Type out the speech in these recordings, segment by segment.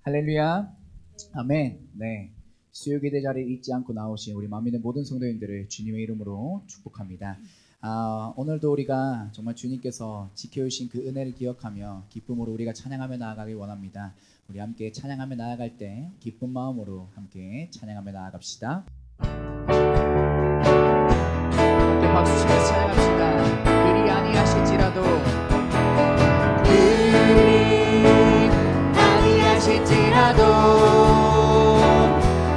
할렐루야. 아멘. 네. 수요기대 자리에 잊지 않고 나오신 우리 마음 있는 모든 성도님들을 주님의 이름으로 축복합니다. 오늘도 우리가 정말 주님께서 지켜주신 그 은혜를 기억하며 기쁨으로 우리가 찬양하며 나아가길 원합니다. 우리 함께 찬양하며 나아갈 때 기쁜 마음으로 함께 찬양하며 나아갑시다. 함께 박수 치면서 찬양합시다. 그리 아니하실지라도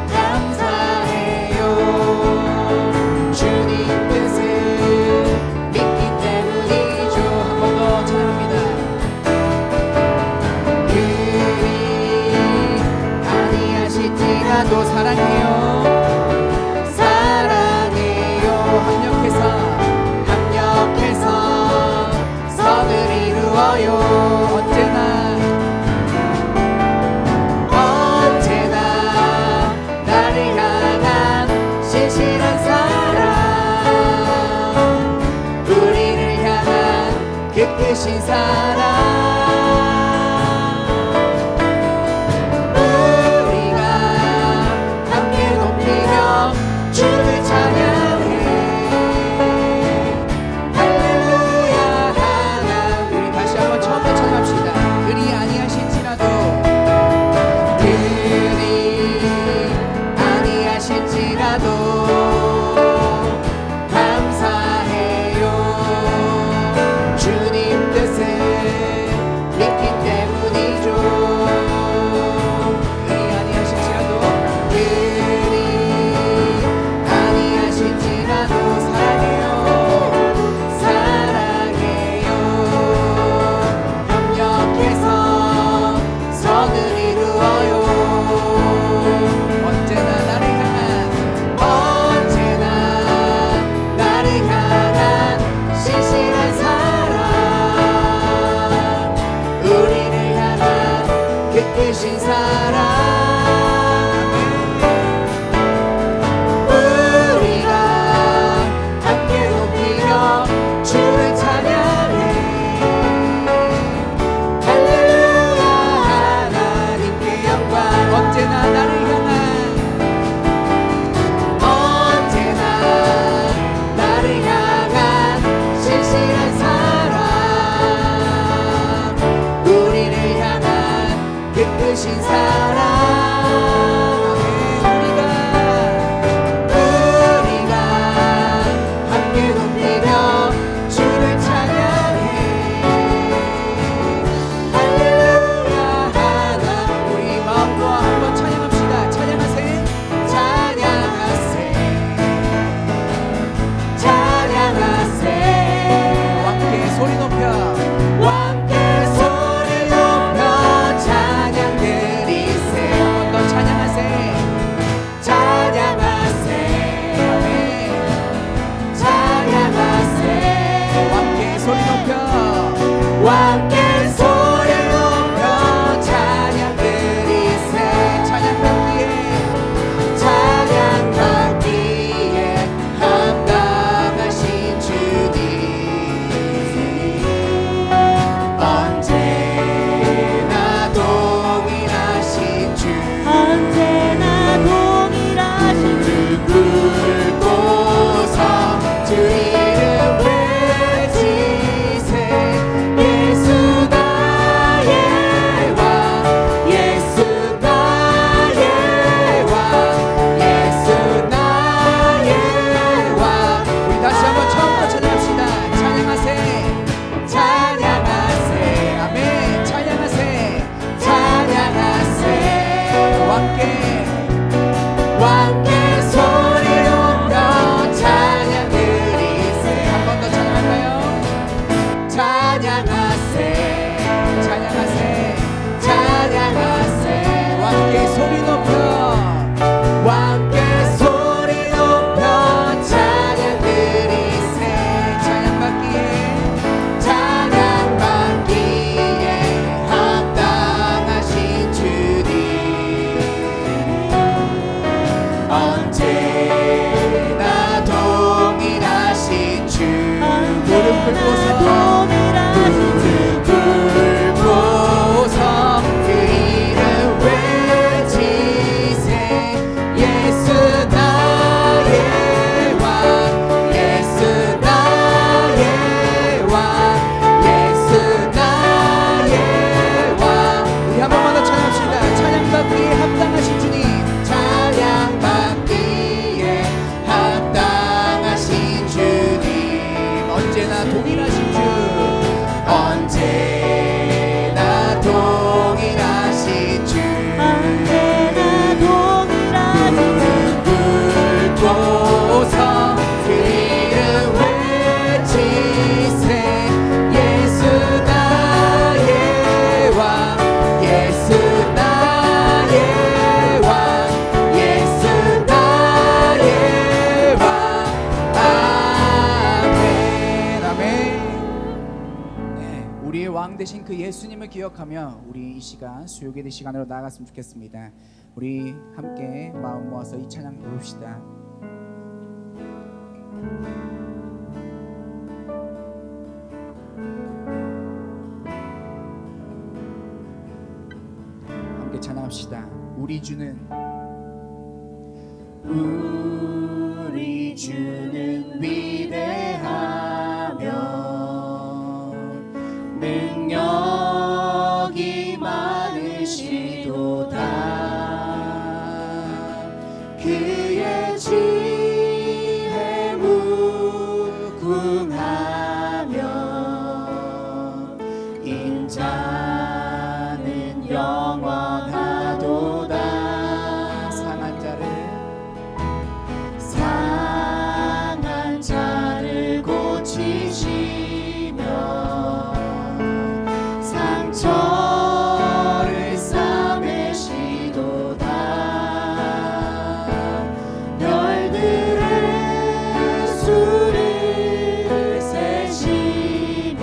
감사해요. 주님 뜻을 믿기 때문이죠. 한 번 더 찬양합니다. 그리 아니하실지라도 사랑해요. 합력해서 선을 이루어요. 언제나 나를 향한 신실한 사랑, 우리를 향한 그 크신 사랑, 우리가 함께 높이며 주를 찬양해. 할렐루야 하나. 우리 다시 한번 처음부터 찬양합시다. 그리 아니하실지라도 감사해요. 주님 뜻을 믿기 때문이죠. 그리 아니하실지라도 사랑해요. 협력해서 선을 이루어요. 언제나 나를 향한 신실한 사랑, 우리를 향한 그 크신 사랑, 우리가 함께 높이며 주를 찬양해. 할렐루야 하나님께 영광. 언제나 나를 향한 신실한 사랑, 우리를 향한 그 크신 사랑, 우리가 함께 높이며 주를 찬양해. 할렐루야 하나. 우리 마음과 한번 찬양합시다. 찬양하세. 소리 높여 찬양 드리세. 한 번 더 찬양하세. 아멘. 찬양하세. 함께 소리 높여 찬양 드리세. 찬양 받기에 합당하신 주님, 언제나 동일하신 주 굵고서 주 이름 외치세. 예수 나의 왕, 예수 나의 왕, 예수 나의 왕. 우리 다시 한번 처음부터 찬양합시다. 찬양하세. 아멘. 찬양하세. 왕께 소리 높여 찬양 드리세. 한 번 더 찬양할까요? 찬양하세. 왕께 소리 높여 찬양 드리세. 찬양받기에 합당하신 주님, 언제나 동일하신 주 무릎 꿇고서 그 이름 외 부활하신 그 예수님을 기억하며 우리 이 시간 수요기도 시간으로 나아갔으면 좋겠습니다. 우리 함께 마음 모아서 이 찬양 부릅시다. 함께 찬양합시다. 우리 주는 위대하며 능력이 많으시도다. 그의 지혜 무궁하며 인자는 영원하도다. 상한 자를 고치시며 상처를 싸매시도다. 별들의 수를 세시며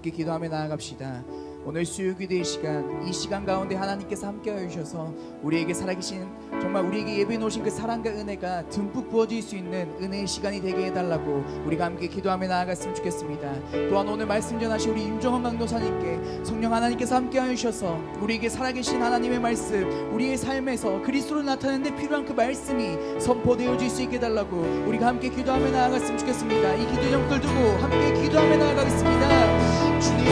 함께 기도하며 나아갑시다. 오늘 수요기도의 시간, 이 시간 가운데 하나님께서 함께하여 주셔서 우리에게 살아계신, 정말 우리에게 예배해 놓으신 그 사랑과 은혜가 듬뿍 부어질 수 있는 은혜의 시간이 되게 해달라고 우리가 함께 기도하며 나아갔으면 좋겠습니다. 또한 오늘 말씀 전하신 우리 임종원 강도사님께 성령 하나님께서 함께하여 주셔서 우리에게 살아계신 하나님의 말씀, 우리의 삶에서 그리스도를 나타내는데 필요한 그 말씀이 선포되어질 수 있게 해달라고 우리가 함께 기도하며 나아갔으면 좋겠습니다. 이 기도 제목들 두고 함께 기도하며 나아가겠습니다. 주님,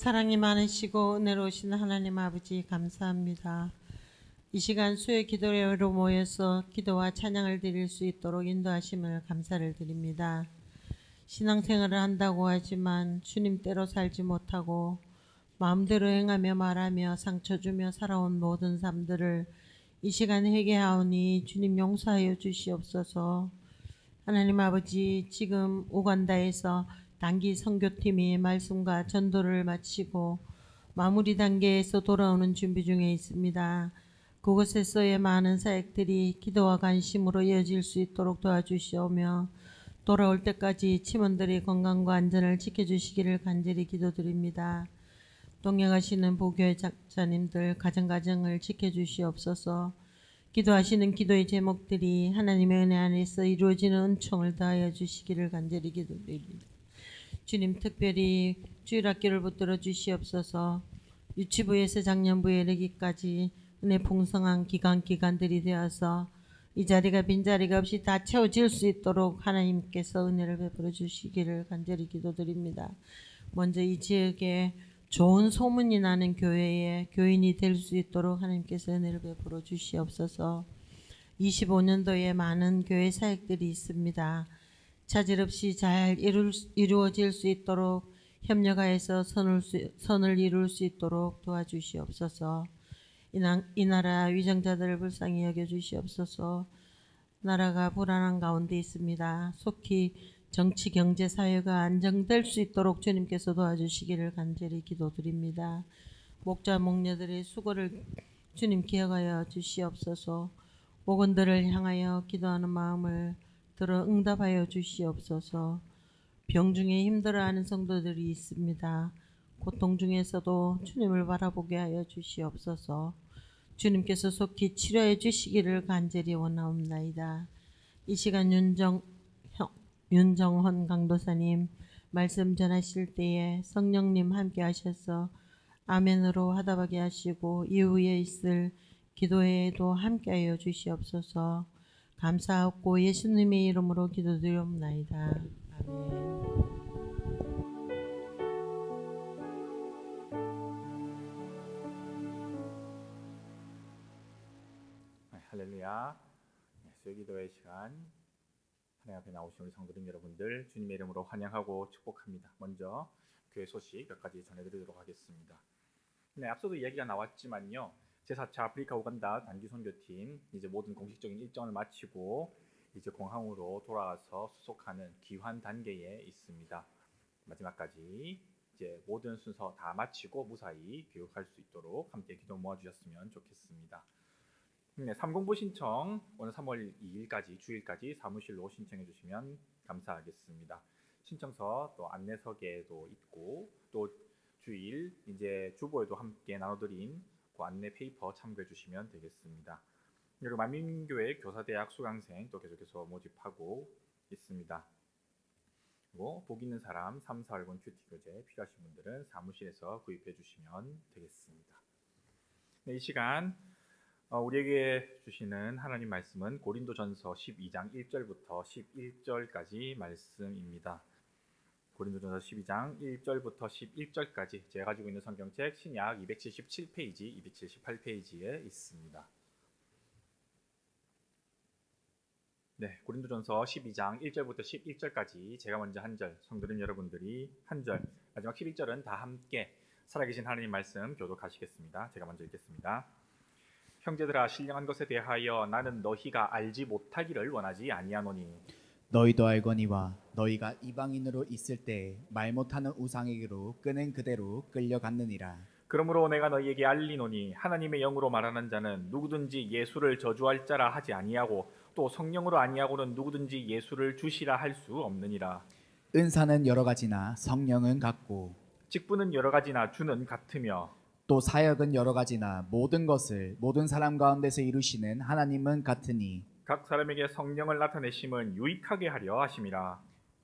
사랑이 많으시고 은혜로우신 하나님 아버지 감사합니다. 이 시간 수요 기도회로 모여서 기도와 찬양을 드릴 수 있도록 인도하심을 감사를 드립니다. 신앙생활을 한다고 하지만 주님대로 살지 못하고 마음대로 행하며 말하며 상처 주며 살아온 모든 삶들을 이 시간 회개하오니 주님 용서하여 주시옵소서. 하나님 아버지, 지금 우간다에서 단기 선교팀이 말씀과 전도를 마치고 마무리 단계에서 돌아오는 준비 중에 있습니다. 그곳에서의 많은 사역들이 기도와 관심으로 이어질 수 있도록 도와주시오며 돌아올 때까지 팀원들의 건강과 안전을 지켜주시기를 간절히 기도드립니다. 동행하시는 보교회 장자님들 가정가정을 지켜주시옵소서. 기도하시는 기도의 제목들이 하나님의 은혜 안에서 이루어지는 은총을 더하여 주시기를 간절히 기도드립니다. 주님, 특별히 주일학교를 붙들어 주시옵소서. 유치부에서 작년부에 이르기까지 은혜 풍성한 기간들이 되어서 이 자리가 빈자리가 없이 다 채워질 수 있도록 하나님께서 은혜를 베풀어 주시기를 간절히 기도드립니다. 먼저 이 지역에 좋은 소문이 나는 교회에 교인이 될 수 있도록 하나님께서 은혜를 베풀어 주시옵소서. 25년도에 많은 교회 사역들이 있습니다. 차질 없이 잘 이루어질 수 있도록 협력하여서 선을 이룰 수 있도록 도와주시옵소서. 이 나라 위정자들을 불쌍히 여겨주시옵소서. 나라가 불안한 가운데 있습니다. 속히 정치, 경제, 사회가 안정될 수 있도록 주님께서 도와주시기를 간절히 기도드립니다. 목자, 목녀들의 수고를 주님 기억하여 주시옵소서. 목원들을 향하여 기도하는 마음을 들어 응답하여 주시옵소서. 병중에 힘들어하는 성도들이 있습니다. 고통 중에서도 주님을 바라보게 하여 주시옵소서. 주님께서 속히 치료해 주시기를 간절히 원하옵나이다. 이 시간 윤정헌 강도사님 말씀 전하실 때에 성령님 함께 하셔서 아멘으로 화답하게 하시고 이후에 있을 기도회에도 함께 하여 주시옵소서. 감사하고 예수님의 이름으로 기도드리옵나이다. 아멘. 할렐루야. 수요기도의 시간, 하나님 앞에 나오신 우리 성도님 여러분들 주님의 이름으로 환영하고 축복합니다. 먼저 교회 소식 몇 가지 전해드리도록 하겠습니다. 네, 앞서도 이야기가 나왔지만요, 제4차 아프리카 우간다 단기 선교팀 이제 모든 공식적인 일정을 마치고 이제 공항으로 돌아와서 수속하는 귀환 단계에 있습니다. 마지막까지 이제 모든 순서 다 마치고 무사히 귀국할 수 있도록 함께 기도 모아주셨으면 좋겠습니다. 네, 3공부 신청 오늘 3월 2일까지 주일까지 사무실로 신청해 주시면 감사하겠습니다. 신청서 또 안내석에도 있고 또 주일 이제 주보에도 함께 나눠드린 그 안내 페이퍼 참고해 주시면 되겠습니다. 그리고 만민교회 교사대학 수강생 또 계속해서 모집하고 있습니다. 그리고 복 있는 사람 3, 4월분 큐티 교재 필요하신 분들은 사무실에서 구입해 주시면 되겠습니다. 네, 이 시간 우리에게 주시는 하나님 말씀은 고린도전서 12장 1절부터 11절까지 말씀입니다. 고린도전서 12장 1절부터 11절까지 제가 가지고 있는 성경책 신약 277페이지, 278페이지에 있습니다. 네, 고린도전서 12장 1절부터 11절까지 제가 먼저 한 절, 성도님 여러분들이 한 절, 마지막 11절은 다 함께 살아계신 하나님 말씀 교독하시겠습니다. 제가 먼저 읽겠습니다. 형제들아, 신령한 것에 대하여 나는 너희가 알지 못하기를 원하지 아니하노니 너희도 알거니와 너희가 이방인으로 있을 때 말 못하는 우상에게로 끄는 그대로 끌려갔느니라. 그러므로 내가 너희에게 알리노니 하나님의 영으로 말하는 자는 누구든지 예수를 저주할 자라 하지 아니하고 또 성령으로 아니하고는 누구든지 예수를 주시라 할 수 없느니라. 은사는 여러 가지나 성령은 같고 직분은 여러 가지나 주는 같으며 또 사역은 여러 가지나 모든 것을 모든 사람 가운데서 이루시는 하나님은 같으니 각 사람에게 성령을 나타내심은 유익하게 하려 하심이라.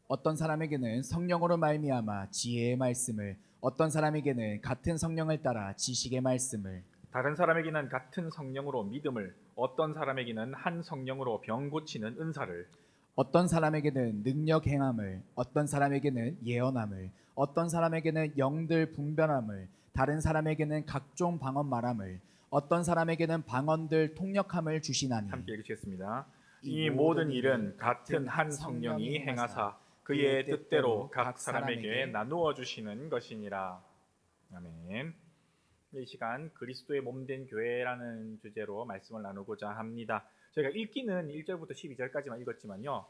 어떤 사람에게는 성령으로 말미암아 지혜의 말씀을, 어떤 사람에게는 같은 성령을 따라 지식의 말씀을, 다른 사람에게는 같은 성령으로 믿음을, 어떤 사람에게는 한 성령으로 병 고치는 은사를, 어떤 사람에게는 능력 행함을, 어떤 사람에게는 예언함을, 어떤 사람에게는 영들 분별함을, 다른 사람에게는 각종 방언 말함을, 어떤 사람에게는 방언들 통역함을 주시나니. 함께 읽으시겠습니다. 이 모든 일은 같은 한 성령이 행하사 그의 뜻대로 각 사람에게 나누어 주시는 것이니라. 아멘. 이 시간 그리스도의 몸된 교회라는 주제로 말씀을 나누고자 합니다. 저희가 읽기는 1절부터 12절까지만 읽었지만요,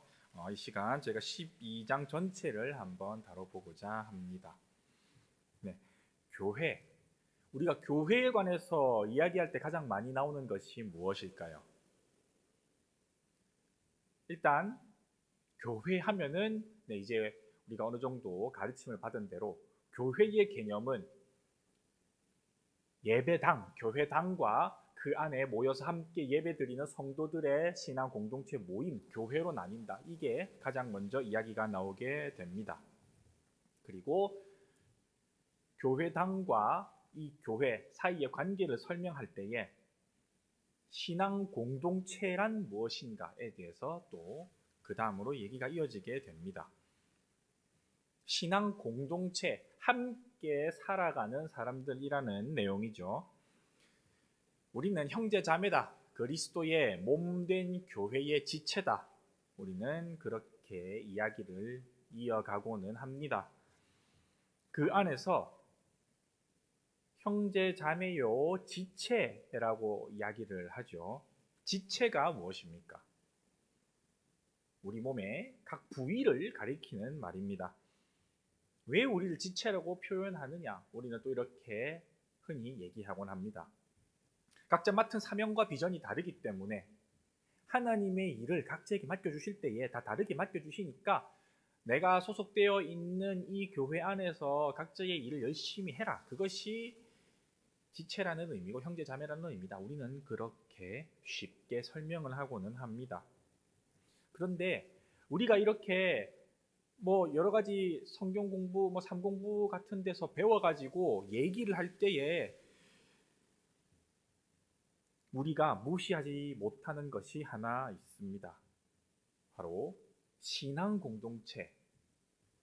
이 시간 저희가 12장 전체를 한번 다뤄보고자 합니다. 네, 교회. 우리가 교회에 관해서 이야기할 때 가장 많이 나오는 것이 무엇일까요? 일단 교회 하면은 이제 우리가 어느 정도 가르침을 받은 대로 교회의 개념은 예배당, 교회당과 그 안에 모여서 함께 예배드리는 성도들의 신앙 공동체 모임, 교회로 나뉜다. 이게 가장 먼저 이야기가 나오게 됩니다. 그리고 교회당과 이 교회 사이의 관계를 설명할 때에 신앙 공동체란 무엇인가에 대해서 또 그 다음으로 얘기가 이어지게 됩니다. 신앙 공동체, 함께 살아가는 사람들이라는 내용이죠. 우리는 형제 자매다. 그리스도의 몸된 교회의 지체다. 우리는 그렇게 이야기를 이어가고는 합니다. 그 안에서 형제 자매요 지체라고 이야기를 하죠. 지체가 무엇입니까? 우리 몸의 각 부위를 가리키는 말입니다. 왜 우리를 지체라고 표현하느냐? 우리는 또 이렇게 흔히 얘기하곤 합니다. 각자 맡은 사명과 비전이 다르기 때문에 하나님의 일을 각자에게 맡겨주실 때에 다 다르게 맡겨주시니까 내가 소속되어 있는 이 교회 안에서 각자의 일을 열심히 해라. 그것이 지체라는 의미고 형제자매라는 의미다. 우리는 그렇게 쉽게 설명을 하고는 합니다. 그런데 우리가 이렇게 여러 가지 성경 공부, 삶 공부 같은 데서 배워가지고 얘기를 할 때에 우리가 무시하지 못하는 것이 하나 있습니다. 바로 신앙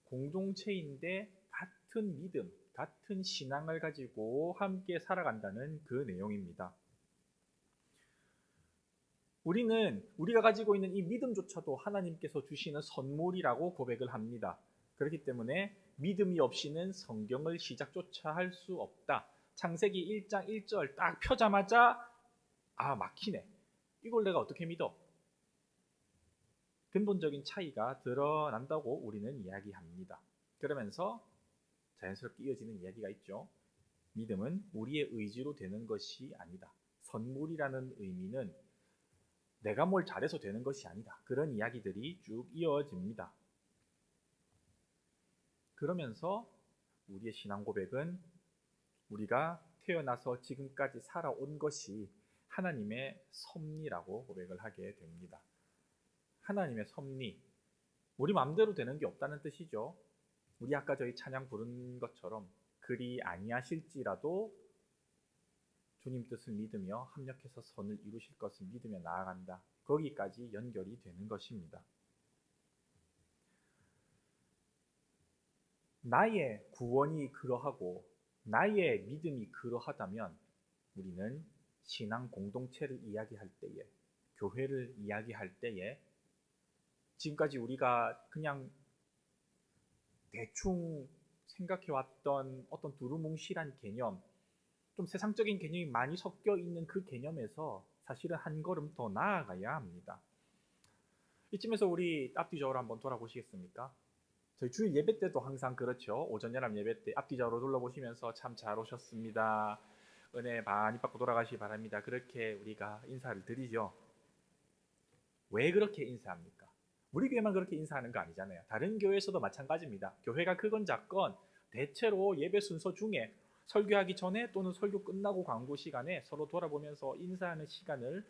공동체인데 같은 믿음, 같은 신앙을 가지고 함께 살아간다는 그 내용입니다. 우리는 우리가 가지고 있는 이 믿음조차도 하나님께서 주시는 선물이라고 고백을 합니다. 그렇기 때문에 믿음이 없이는 성경을 시작조차 할 수 없다. 창세기 1장 1절 딱 펴자마자 막히네. 이걸 내가 어떻게 믿어? 근본적인 차이가 드러난다고 우리는 이야기합니다. 그러면서 자연스럽게 이어지는 이야기가 있죠. 믿음은 우리의 의지로 되는 것이 아니다. 선물이라는 의미는 내가 뭘 잘해서 되는 것이 아니다. 그런 이야기들이 쭉 이어집니다. 그러면서 우리의 신앙 고백은 우리가 태어나서 지금까지 살아온 것이 하나님의 섭리라고 고백을 하게 됩니다. 하나님의 섭리. 우리 마음대로 되는 게 없다는 뜻이죠. 우리 아까 저희 찬양 부른 것처럼 그리 아니하실지라도 주님 뜻을 믿으며 합력해서 선을 이루실 것을 믿으며 나아간다. 거기까지 연결이 되는 것입니다. 나의 구원이 그러하고 나의 믿음이 그러하다면 우리는 신앙 공동체를 이야기할 때에, 교회를 이야기할 때에 지금까지 우리가 그냥 대충 생각해왔던 어떤 두루뭉실한 개념, 좀 세상적인 개념이 많이 섞여 있는 그 개념에서 사실은 한 걸음 더 나아가야 합니다. 이쯤에서 우리 앞뒤적으로 한번 돌아보시겠습니까? 저희 주일 예배 때도 항상 그렇죠. 오전 연합 예배 때 앞뒤적으로 둘러보시면서 참 잘 오셨습니다. 은혜 많이 받고 돌아가시기 바랍니다. 그렇게 우리가 인사를 드리죠. 왜 그렇게 인사합니까? 우리 교회만 그렇게 인사하는 거 아니잖아요. 다른 교회에서도 마찬가지입니다. 교회가 크건 작건 대체로 예배 순서 중에 설교하기 전에 또는 설교 끝나고 광고 시간에 서로 돌아보면서 인사하는 시간을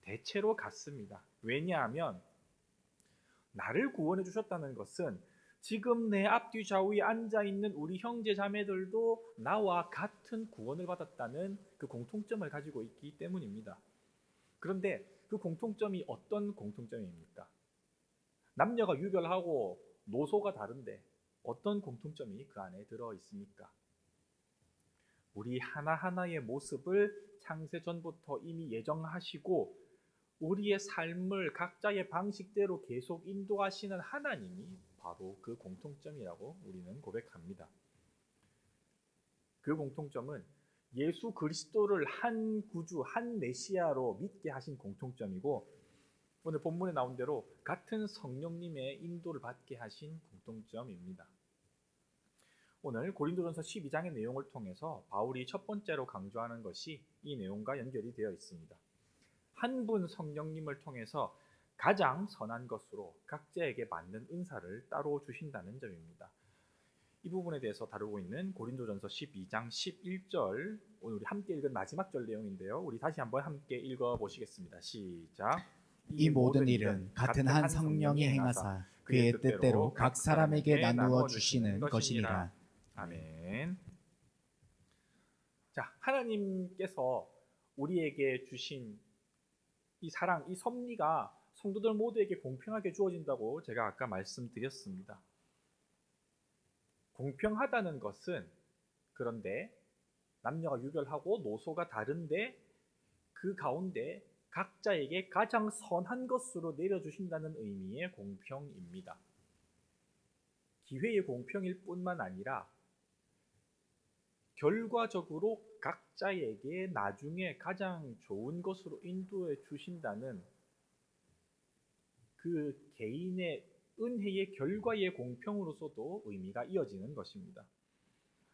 대체로 갖습니다. 왜냐하면 나를 구원해 주셨다는 것은 지금 내 앞뒤 좌우에 앉아있는 우리 형제 자매들도 나와 같은 구원을 받았다는 그 공통점을 가지고 있기 때문입니다. 그런데 그 공통점이 어떤 공통점입니까? 남녀가 유별하고 노소가 다른데 어떤 공통점이 그 안에 들어 있습니까? 우리 하나하나의 모습을 창세 전부터 이미 예정하시고 우리의 삶을 각자의 방식대로 계속 인도하시는 하나님이 바로 그 공통점이라고 우리는 고백합니다. 그 공통점은 예수 그리스도를 한 구주, 한 메시아로 믿게 하신 공통점이고, 오늘 본문에 나온 대로 같은 성령님의 인도를 받게 하신 공통점입니다. 오늘 고린도전서 12장의 내용을 통해서 바울이 첫 번째로 강조하는 것이 이 내용과 연결이 되어 있습니다. 한 분 성령님을 통해서 가장 선한 것으로 각자에게 맞는 은사를 따로 주신다는 점입니다. 이 부분에 대해서 다루고 있는 고린도전서 12장 11절, 오늘 우리 함께 읽은 마지막 절 내용인데요. 우리 다시 한번 함께 읽어보시겠습니다. 시작. 이 모든 일은 같은 한 성령이 행하사 그의 뜻대로 각 사람에게 나누어 주시는 것이니라. 아멘. 자, 하나님께서 우리에게 주신 이 사랑, 이 섭리가 성도들 모두에게 공평하게 주어진다고 제가 아까 말씀드렸습니다. 공평하다는 것은 그런데 남녀가 유별하고 노소가 다른데 그 가운데 각자에게 가장 선한 것으로 내려주신다는 의미의 공평입니다. 기회의 공평일 뿐만 아니라 결과적으로 각자에게 나중에 가장 좋은 것으로 인도해 주신다는 그 개인의 은혜의 결과의 공평으로서도 의미가 이어지는 것입니다.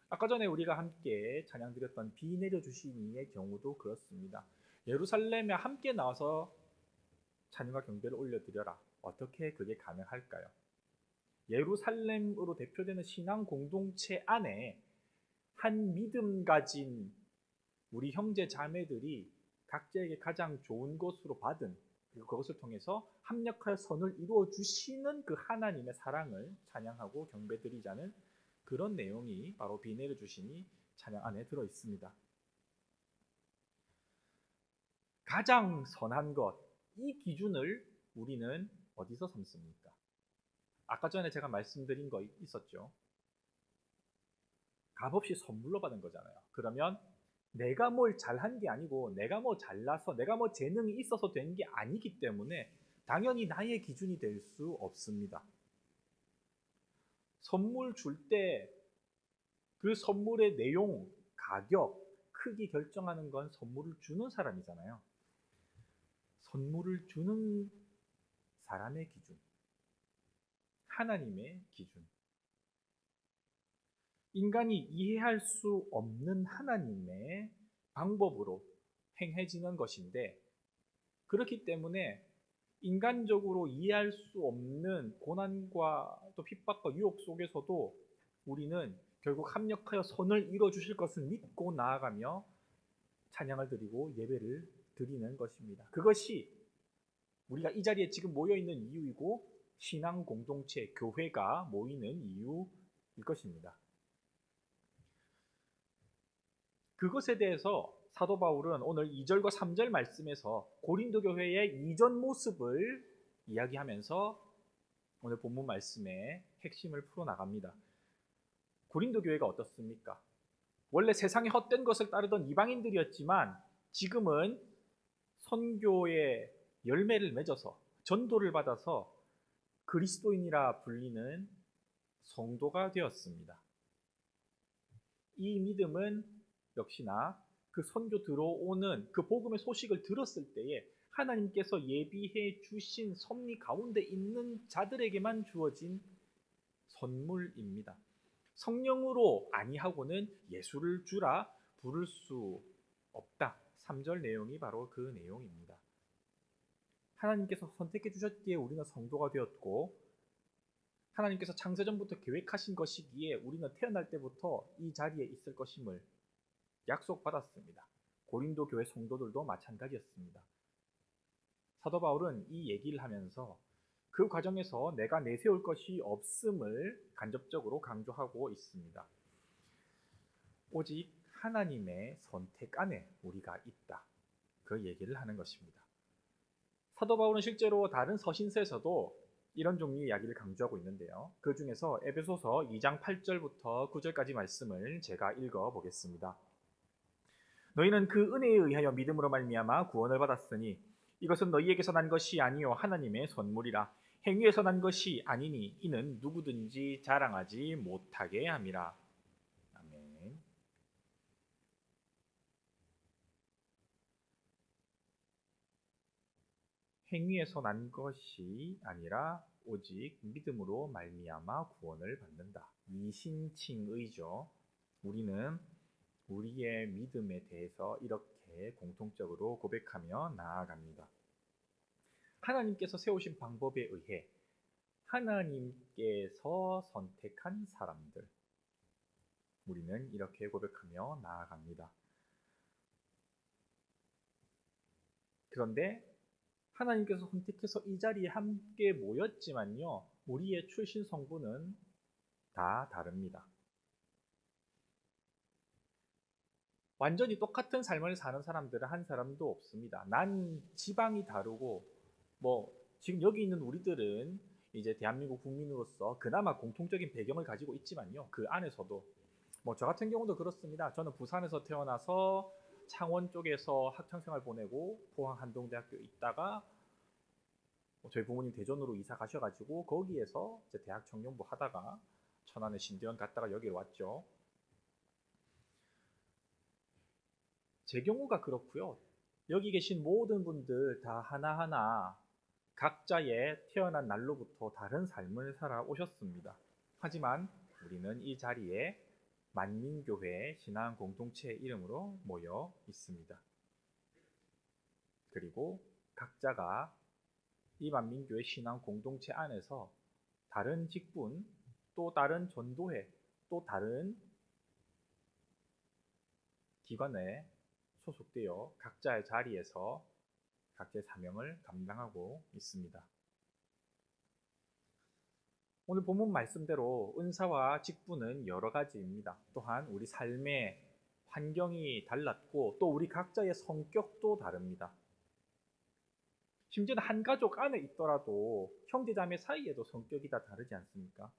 아까 전에 우리가 함께 찬양드렸던 비 내려주시니의 경우도 그렇습니다. 예루살렘에 함께 나와서 찬양과 경배를 올려드려라. 어떻게 그게 가능할까요? 예루살렘으로 대표되는 신앙 공동체 안에 한 믿음 가진 우리 형제 자매들이 각자에게 가장 좋은 것으로 받은, 그리고 그것을 통해서 합력하여 선을 이루어 주시는 그 하나님의 사랑을 찬양하고 경배드리자는 그런 내용이 바로 비 내려 주시니 찬양 안에 들어 있습니다. 가장 선한 것, 이 기준을 우리는 어디서 삼습니까? 아까 전에 제가 말씀드린 거 있었죠. 값없이 선물로 받은 거잖아요. 그러면 내가 뭘 잘한 게 아니고 내가 뭐 잘나서 내가 뭐 재능이 있어서 된 게 아니기 때문에 당연히 나의 기준이 될 수 없습니다. 선물 줄 때 그 선물의 내용, 가격, 크기 결정하는 건 선물을 주는 사람이잖아요. 선물을 주는 사람의 기준, 하나님의 기준, 인간이 이해할 수 없는 하나님의 방법으로 행해지는 것인데, 그렇기 때문에 인간적으로 이해할 수 없는 고난과 또 핍박과 유혹 속에서도 우리는 결국 합력하여 선을 이루어 주실 것을 믿고 나아가며 찬양을 드리고 예배를 드리는 것입니다. 그것이 우리가 이 자리에 지금 모여 있는 이유이고 신앙 공동체, 교회가 모이는 이유일 것입니다. 그것에 대해서 사도 바울은 오늘 2절과 3절 말씀에서 고린도 교회의 이전 모습을 이야기하면서 오늘 본문 말씀의 핵심을 풀어나갑니다. 고린도 교회가 어떻습니까? 원래 세상의 헛된 것을 따르던 이방인들이었지만 지금은 선교의 열매를 맺어서 전도를 받아서 그리스도인이라 불리는 성도가 되었습니다. 이 믿음은 역시나 그 선교 들어오는 그 복음의 소식을 들었을 때에 하나님께서 예비해 주신 섭리 가운데 있는 자들에게만 주어진 선물입니다. 성령으로 아니하고는 예수를 주라 부를 수 없다. 3절 내용이 바로 그 내용입니다. 하나님께서 선택해 주셨기에 우리는 성도가 되었고 하나님께서 창세전부터 계획하신 것이기에 우리는 태어날 때부터 이 자리에 있을 것임을 약속받았습니다. 고린도 교회 성도들도 마찬가지였습니다. 사도 바울은 이 얘기를 하면서 그 과정에서 내가 내세울 것이 없음을 간접적으로 강조하고 있습니다. 오직 하나님의 선택 안에 우리가 있다. 그 얘기를 하는 것입니다. 사도 바울은 실제로 다른 서신서에서도 이런 종류의 이야기를 강조하고 있는데요. 그 중에서 에베소서 2장 8절부터 9절까지 말씀을 제가 읽어보겠습니다. 너희는 그 은혜에 의하여 믿음으로 말미암아 구원을 받았으니 이것은 너희에게서 난 것이 아니요 하나님의 선물이라. 행위에서 난 것이 아니니 이는 누구든지 자랑하지 못하게 함이라. 아멘. 행위에서 난 것이 아니라 오직 믿음으로 말미암아 구원을 받는다. 이신칭의죠. 우리는 우리의 믿음에 대해서 이렇게 공통적으로 고백하며 나아갑니다. 하나님께서 세우신 방법에 의해 하나님께서 선택한 사람들, 우리는 이렇게 고백하며 나아갑니다. 그런데 하나님께서 선택해서 이 자리에 함께 모였지만요, 우리의 출신 성분은 다 다릅니다. 완전히 똑같은 삶을 사는 사람들은 한 사람도 없습니다. 난 지방이 다르고 지금 여기 있는 우리들은 이제 대한민국 국민으로서 그나마 공통적인 배경을 가지고 있지만요, 그 안에서도 저 같은 경우도 그렇습니다. 저는 부산에서 태어나서 창원 쪽에서 학창생활 보내고 포항 한동대학교 있다가 저희 부모님 대전으로 이사 가셔가지고 거기에서 이제 대학 청년부 하다가 천안의 신대원 갔다가 여기로 왔죠. 제 경우가 그렇고요. 여기 계신 모든 분들 다 하나하나 각자의 태어난 날로부터 다른 삶을 살아오셨습니다. 하지만 우리는 이 자리에 만민교회 신앙 공동체 이름으로 모여 있습니다. 그리고 각자가 이 만민교회 신앙 공동체 안에서 다른 직분, 또 다른 전도회, 또 다른 기관에 소속되어 각자의 자리에서 각자의 사명을 감당하고 있습니다. 오늘 본문 말씀대로 은사와 직분은 여러 가지입니다. 또한 우리 삶의 환경이 달랐고 또 우리 각자의 성격도 다릅니다. 심지어는 한 가족 안에 있더라도 형제자매 사이에도 성격이 다 다르지 않습니까?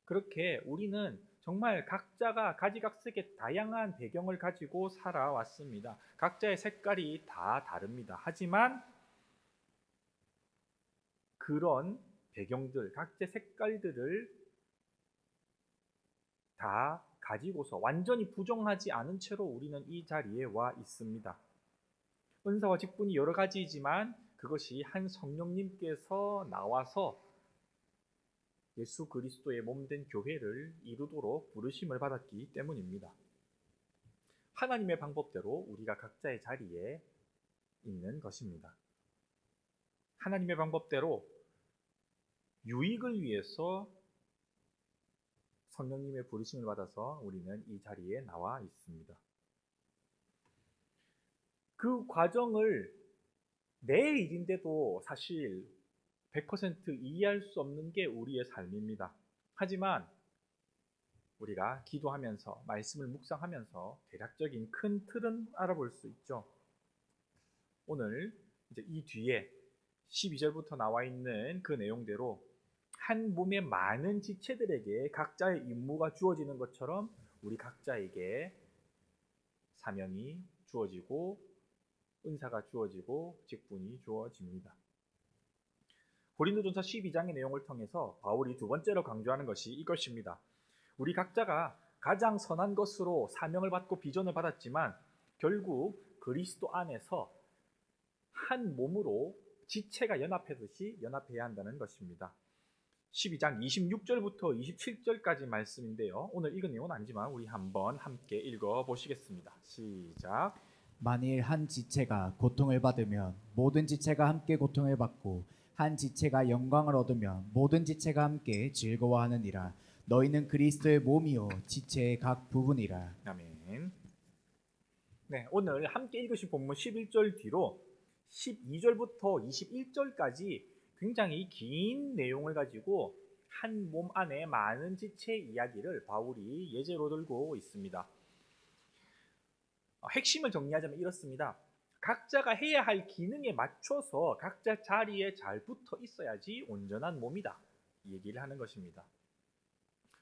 그렇게 우리는 정말 각자가 가지각색의 다양한 배경을 가지고 살아왔습니다. 각자의 색깔이 다 다릅니다. 하지만 그런 배경들, 각자의 색깔들을 다 가지고서 완전히 부정하지 않은 채로 우리는 이 자리에 와 있습니다. 은사와 직분이 여러 가지이지만 그것이 한 성령님께서 나와서 예수 그리스도의 몸된 교회를 이루도록 부르심을 받았기 때문입니다. 하나님의 방법대로 우리가 각자의 자리에 있는 것입니다. 하나님의 방법대로 유익을 위해서 성령님의 부르심을 받아서 우리는 이 자리에 나와 있습니다. 그 과정을 내 일인데도 사실 100% 이해할 수 없는 게 우리의 삶입니다. 하지만 우리가 기도하면서 말씀을 묵상하면서 대략적인 큰 틀은 알아볼 수 있죠. 오늘 이제 이 뒤에 12절부터 나와 있는 그 내용대로 한 몸의 많은 지체들에게 각자의 임무가 주어지는 것처럼 우리 각자에게 사명이 주어지고 은사가 주어지고 직분이 주어집니다. 고린도전서 12장의 내용을 통해서 바울이 두 번째로 강조하는 것이 이것입니다. 우리 각자가 가장 선한 것으로 사명을 받고 비전을 받았지만 결국 그리스도 안에서 한 몸으로 지체가 연합하듯이 연합해야 한다는 것입니다. 12장 26절부터 27절까지 말씀인데요. 오늘 읽은 내용은 아니지만 우리 한번 함께 읽어보시겠습니다. 시작. 만일 한 지체가 고통을 받으면 모든 지체가 함께 고통을 받고 한 지체가 영광을 얻으면 모든 지체가 함께 즐거워하느니라. 너희는 그리스도의 몸이요 지체의 각 부분이라. 아멘. 네, 오늘 함께 읽으신 본문 11절 뒤로 12절부터 21절까지 굉장히 긴 내용을 가지고 한 몸 안에 많은 지체의 이야기를 바울이 예제로 들고 있습니다. 핵심을 정리하자면 이렇습니다. 각자가 해야 할 기능에 맞춰서 각자 자리에 잘 붙어 있어야지 온전한 몸이다. 이 얘기를 하는 것입니다.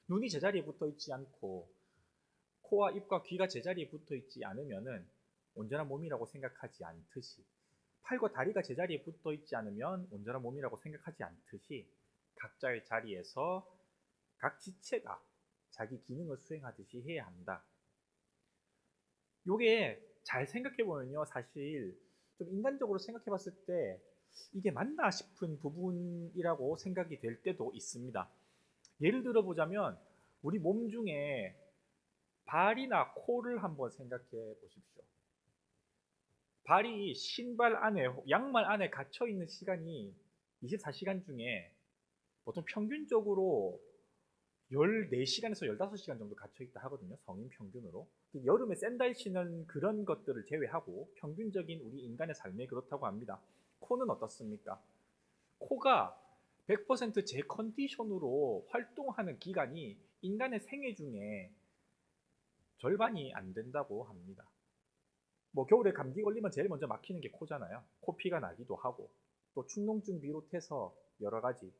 눈이 제자리에 붙어 있지 않고 코와 입과 귀가 제자리에 붙어 있지 않으면은 온전한 몸이라고 생각하지 않듯이, 팔과 다리가 제자리에 붙어 있지 않으면 온전한 몸이라고 생각하지 않듯이 각자의 자리에서 각 지체가 자기 기능을 수행하듯이 해야 한다. 요게 잘 생각해 보면요, 사실 좀 인간적으로 생각해 봤을 때 이게 맞나 싶은 부분이라고 생각이 될 때도 있습니다. 예를 들어 보자면 우리 몸 중에 발이나 코를 한번 생각해 보십시오. 발이 신발 안에, 양말 안에 갇혀 있는 시간이 24시간 중에 보통 평균적으로 14시간에서 15시간 정도 갇혀 있다 하거든요. 성인 평균으로. 여름에 샌들 신는 그런 것들을 제외하고 평균적인 우리 인간의 삶에 그렇다고 합니다. 코는 어떻습니까? 코가 100% 제 컨디션으로 활동하는 기간이 인간의 생애 중에 절반이 안 된다고 합니다. 뭐 겨울에 감기 걸리면 제일 먼저 막히는 게 코잖아요. 코피가 나기도 하고, 또 축농증 비롯해서 여러 가지,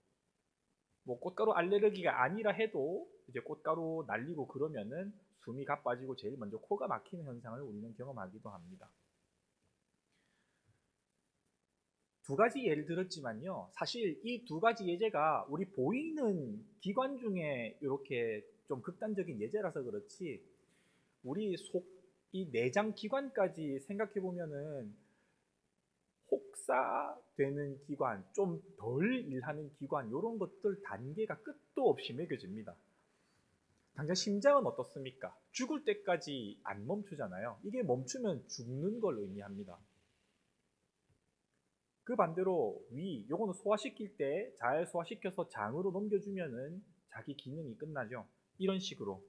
뭐 꽃가루 알레르기가 아니라 해도 이제 꽃가루 날리고 그러면은 숨이 가빠지고 제일 먼저 코가 막히는 현상을 우리는 경험하기도 합니다. 두 가지 예를 들었지만요, 사실 이 두 가지 예제가 우리 보이는 기관 중에 이렇게 좀 극단적인 예제라서 그렇지, 우리 이 내장 기관까지 생각해 보면은 혹사되는 기관, 좀 덜 일하는 기관, 이런 것들 단계가 끝도 없이 매겨집니다. 당장 심장은 어떻습니까? 죽을 때까지 안 멈추잖아요. 이게 멈추면 죽는 걸 의미합니다. 그 반대로 요거는 소화시킬 때 잘 소화시켜서 장으로 넘겨주면은 자기 기능이 끝나죠. 이런 식으로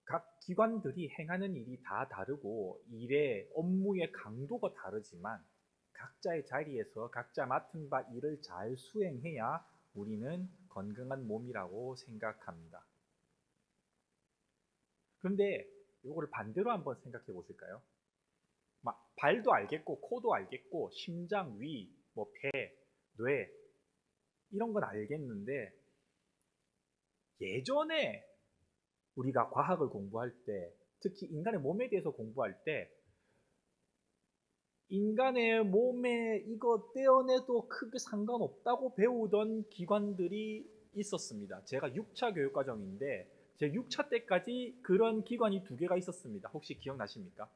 각 기관들이 행하는 일이 다 다르고 일의 업무의 강도가 다르지만 각자의 자리에서 각자 맡은 바 일을 잘 수행해야 우리는 건강한 몸이라고 생각합니다. 그런데 이거를 반대로 한번 생각해 보실까요? 발도 알겠고 코도 알겠고 심장, 위, 뭐 폐, 뇌 이런 건 알겠는데, 예전에 우리가 과학을 공부할 때, 특히 인간의 몸에 대해서 공부할 때, 인간의 몸에 이거 떼어내도 크게 상관없다고 배우던 기관들이 있었습니다. 제가 6차 교육과정인데 제 6차 때까지 그런 기관이 두 개가 있었습니다. 혹시 기억나십니까?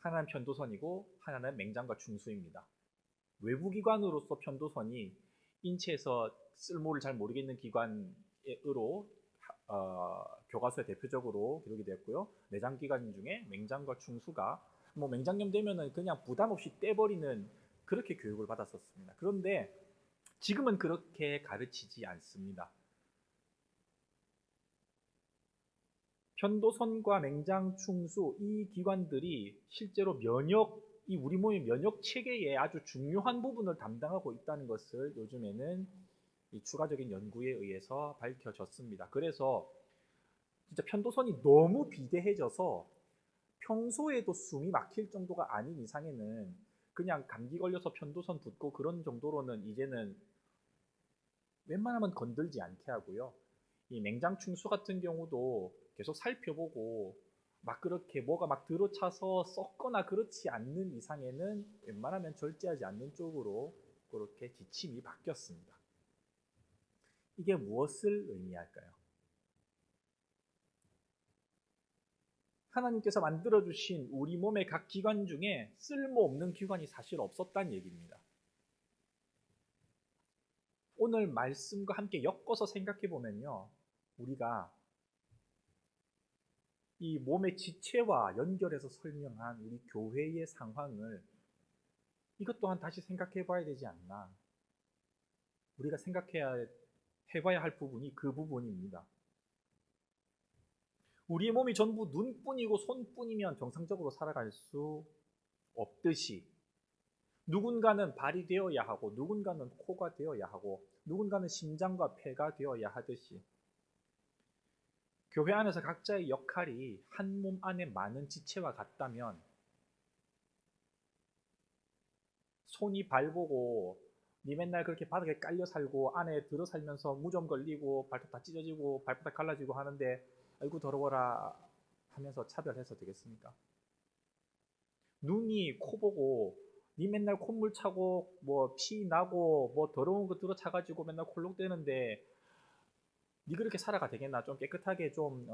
하나는 편도선이고 하나는 맹장과 중수입니다. 외부 기관으로서 편도선이 인체에서 쓸모를 잘 모르겠는 기관으로 교과서에 대표적으로 기록이 되었고요. 내장 기관 중에 맹장과 중수가 뭐 맹장염 되면은 그냥 부담 없이 떼버리는, 그렇게 교육을 받았었습니다. 그런데 지금은 그렇게 가르치지 않습니다. 편도선과 맹장충수 이 기관들이 실제로 이 우리 몸의 면역 체계의 아주 중요한 부분을 담당하고 있다는 것을 요즘에는 이 추가적인 연구에 의해서 밝혀졌습니다. 그래서 진짜 편도선이 너무 비대해져서 평소에도 숨이 막힐 정도가 아닌 이상에는 그냥 감기 걸려서 편도선 붓고 그런 정도로는 이제는 웬만하면 건들지 않게 하고요. 이 맹장충수 같은 경우도 계속 살펴보고 막 그렇게 뭐가 막 들어차서 썩거나 그렇지 않는 이상에는 웬만하면 절제하지 않는 쪽으로 그렇게 지침이 바뀌었습니다. 이게 무엇을 의미할까요? 하나님께서 만들어주신 우리 몸의 각 기관 중에 쓸모없는 기관이 사실 없었다는 얘기입니다. 오늘 말씀과 함께 엮어서 생각해 보면요, 우리가 이 몸의 지체와 연결해서 설명한 우리 교회의 상황을 이것 또한 다시 생각해 봐야 되지 않나. 우리가 해봐야 할 부분이 그 부분입니다. 우리의 몸이 전부 눈뿐이고 손뿐이면 정상적으로 살아갈 수 없듯이 누군가는 발이 되어야 하고 누군가는 코가 되어야 하고 누군가는 심장과 폐가 되어야 하듯이 교회 안에서 각자의 역할이 한 몸 안에 많은 지체와 같다면 손이 발 보고 니 맨날 그렇게 바닥에 깔려 살고 안에 들어 살면서 무좀 걸리고 발톱 다 찢어지고 발바닥 다 갈라지고 하는데 아이고 더러워라 하면서 차별해서 되겠습니까? 눈이 코 보고 니 맨날 콧물 차고 뭐 피 나고 뭐 더러운 거 들어 차가지고 맨날 콜록대는데 니 그렇게 살아가 되겠나? 좀 깨끗하게 좀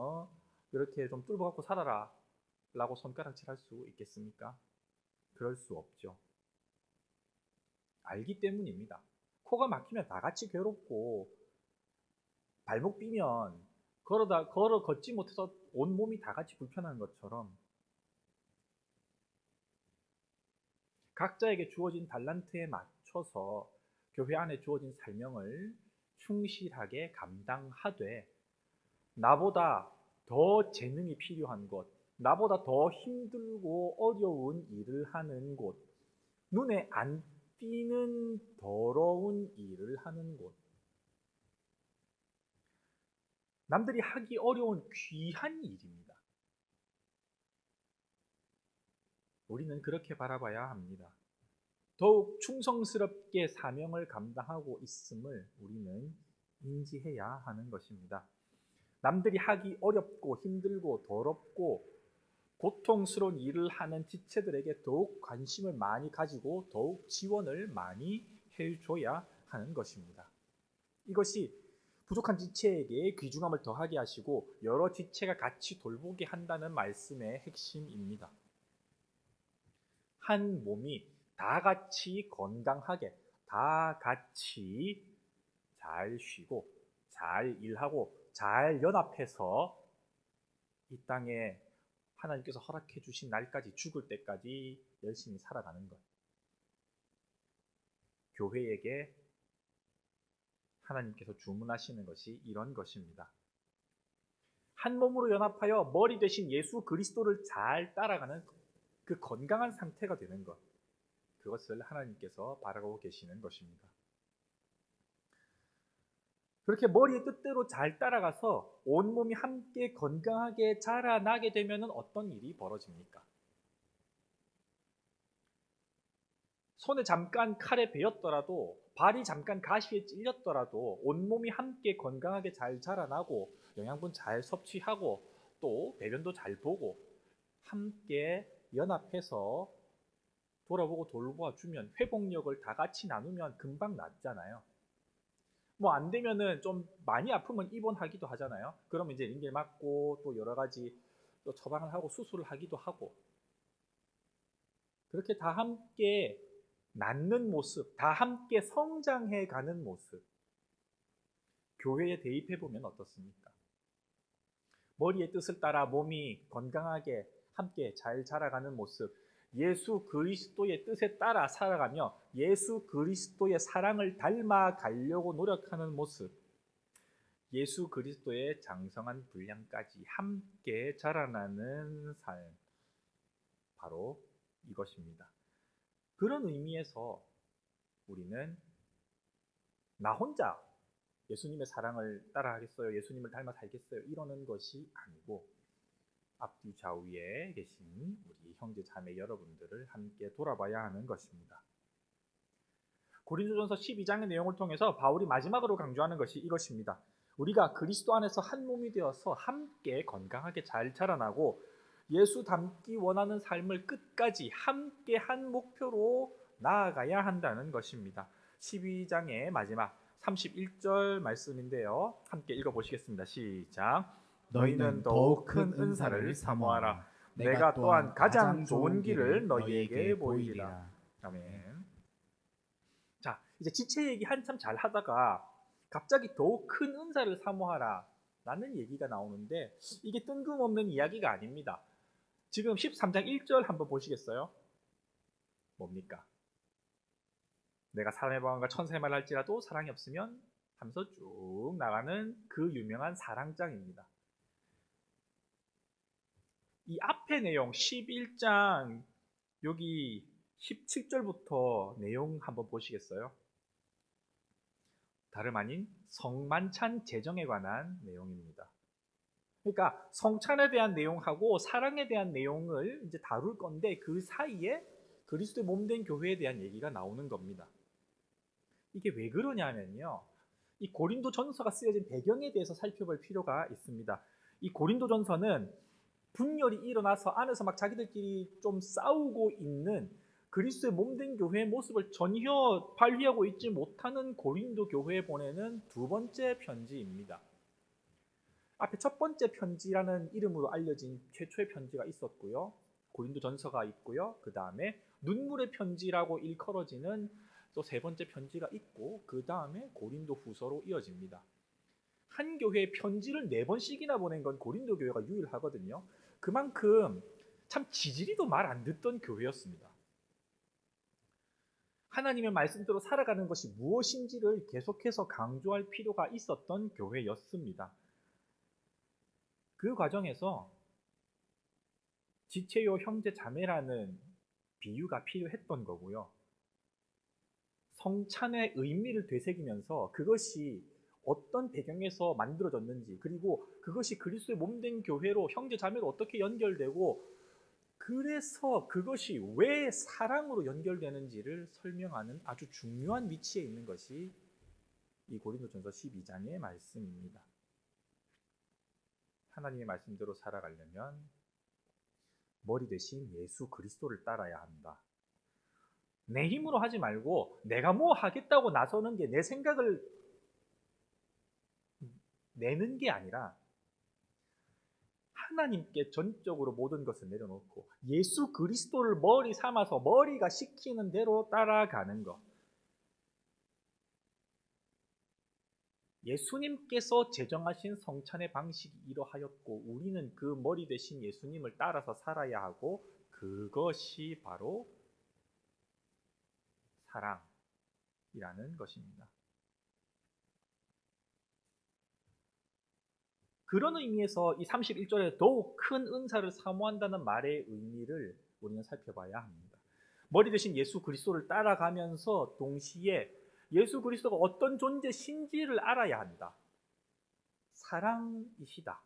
이렇게 좀 뚫어 갖고 살아라 라고 손가락질 할 수 있겠습니까? 그럴 수 없죠. 알기 때문입니다. 코가 막히면 다 같이 괴롭고 발목 삐면 걸어 걷지 못해서 온 몸이 다 같이 불편한 것처럼 각자에게 주어진 달란트에 맞춰서 교회 안에 주어진 사명을 충실하게 감당하되 나보다 더 재능이 필요한 곳, 나보다 더 힘들고 어려운 일을 하는 곳, 눈에 안 띄는 더러운 일을 하는 곳, 남들이 하기 어려운 귀한 일입니다. 우리는 그렇게 바라봐야 합니다. 더욱 충성스럽게 사명을 감당하고 있음을 우리는 인지해야 하는 것입니다. 남들이 하기 어렵고 힘들고 더럽고 고통스러운 일을 하는 지체들에게 더욱 관심을 많이 가지고 더욱 지원을 많이 해줘야 하는 것입니다. 이것이 부족한 지체에게 귀중함을 더하게 하시고 여러 지체가 같이 돌보게 한다는 말씀의 핵심입니다. 한 몸이 다 같이 건강하게, 다 같이 잘 쉬고, 잘 일하고, 잘 연합해서 이 땅에 하나님께서 허락해 주신 날까지 죽을 때까지 열심히 살아가는 것. 교회에게 하나님께서 주문하시는 것이 이런 것입니다. 한 몸으로 연합하여 머리 대신 예수 그리스도를 잘 따라가는 그 건강한 상태가 되는 것. 그것을 하나님께서 바라고 계시는 것입니다. 그렇게 머리의 뜻대로 잘 따라가서 온몸이 함께 건강하게 자라나게 되면 어떤 일이 벌어집니까? 손에 잠깐 칼에 베었더라도 발이 잠깐 가시에 찔렸더라도 온몸이 함께 건강하게 잘 자라나고 영양분 잘 섭취하고 또 배변도 잘 보고 함께 연합해서 돌아보고 돌보아주면 회복력을 다 같이 나누면 금방 낫잖아요. 뭐 안 되면은 좀 많이 아프면 입원하기도 하잖아요. 그러면 이제 링겔 맞고 또 여러 가지 또 처방을 하고 수술을 하기도 하고 그렇게 다 함께 낫는 모습, 다 함께 성장해 가는 모습 교회에 대입해 보면 어떻습니까? 머리의 뜻을 따라 몸이 건강하게 함께 잘 자라가는 모습, 예수 그리스도의 뜻에 따라 살아가며 예수 그리스도의 사랑을 닮아 가려고 노력하는 모습, 예수 그리스도의 장성한 분량까지 함께 자라나는 삶, 바로 이것입니다. 그런 의미에서 우리는 나 혼자 예수님의 사랑을 따라하겠어요, 예수님을 닮아 살겠어요, 이러는 것이 아니고 앞뒤 좌우에 계신 우리 형제 자매 여러분들을 함께 돌아봐야 하는 것입니다. 고린도전서 12장의 내용을 통해서 바울이 마지막으로 강조하는 것이 이것입니다. 우리가 그리스도 안에서 한 몸이 되어서 함께 건강하게 잘 자라나고 예수 닮기 원하는 삶을 끝까지 함께 한 목표로 나아가야 한다는 것입니다. 12장의 마지막 31절 말씀인데요. 함께 읽어보시겠습니다. 시작. 너희는 더욱 큰 은사를 사모하라. 내가 또한 가장 좋은 길을 너희에게 보이리라. 아멘. 자, 이제 지체 얘기 한참 잘 하다가 갑자기 더욱 큰 은사를 사모하라 라는 얘기가 나오는데, 이게 뜬금없는 이야기가 아닙니다. 지금 13장 1절 한번 보시겠어요? 뭡니까? 내가 사람의 방언과 천사의 말을 할지라도 사랑이 없으면 하면서 쭉 나가는 그 유명한 사랑장입니다. 이 앞에 내용 11장 여기 17절부터 내용 한번 보시겠어요? 다름 아닌 성만찬 제정에 관한 내용입니다. 그러니까 성찬에 대한 내용하고 사랑에 대한 내용을 이제 다룰 건데, 그 사이에 그리스도의 몸된 교회에 대한 얘기가 나오는 겁니다. 이게 왜 그러냐면요, 이 고린도전서가 쓰여진 배경에 대해서 살펴볼 필요가 있습니다. 이 고린도전서는 분열이 일어나서 안에서 막 자기들끼리 좀 싸우고 있는 그리스도의 몸된 교회의 모습을 전혀 발휘하고 있지 못하는 고린도 교회에 보내는 두 번째 편지입니다. 앞에 첫 번째 편지라는 이름으로 알려진 최초의 편지가 있었고요, 고린도전서가 있고요, 그 다음에 눈물의 편지라고 일컬어지는 또 세 번째 편지가 있고, 그 다음에 고린도후서로 이어집니다. 한 교회에 편지를 4번씩이나 보낸 건 고린도 교회가 유일하거든요. 그만큼 참 지지리도 말 안 듣던 교회였습니다. 하나님의 말씀대로 살아가는 것이 무엇인지를 계속해서 강조할 필요가 있었던 교회였습니다. 그 과정에서 지체요 형제 자매라는 비유가 필요했던 거고요, 성찬의 의미를 되새기면서 그것이 어떤 배경에서 만들어졌는지, 그리고 그것이 그리스도의 몸된 교회로 형제 자매로 어떻게 연결되고, 그래서 그것이 왜 사랑으로 연결되는지를 설명하는 아주 중요한 위치에 있는 것이 이 고린도전서 12장의 말씀입니다. 하나님의 말씀대로 살아가려면 머리 대신 예수 그리스도를 따라야 한다. 내 힘으로 하지 말고 내가 뭐 하겠다고 나서는 게, 내 생각을 내는 게 아니라 하나님께 전적으로 모든 것을 내려놓고 예수 그리스도를 머리 삼아서 머리가 시키는 대로 따라가는 것. 예수님께서 제정하신 성찬의 방식이 이러하였고 우리는 그 머리 대신 예수님을 따라서 살아야 하고, 그것이 바로 사랑이라는 것입니다. 그런 의미에서 이 31절에 더욱 큰 은사를 사모한다는 말의 의미를 우리는 살펴봐야 합니다. 머리 대신 예수 그리스도를 따라가면서 동시에 예수 그리스도가 어떤 존재신지를 알아야 한다. 사랑이시다.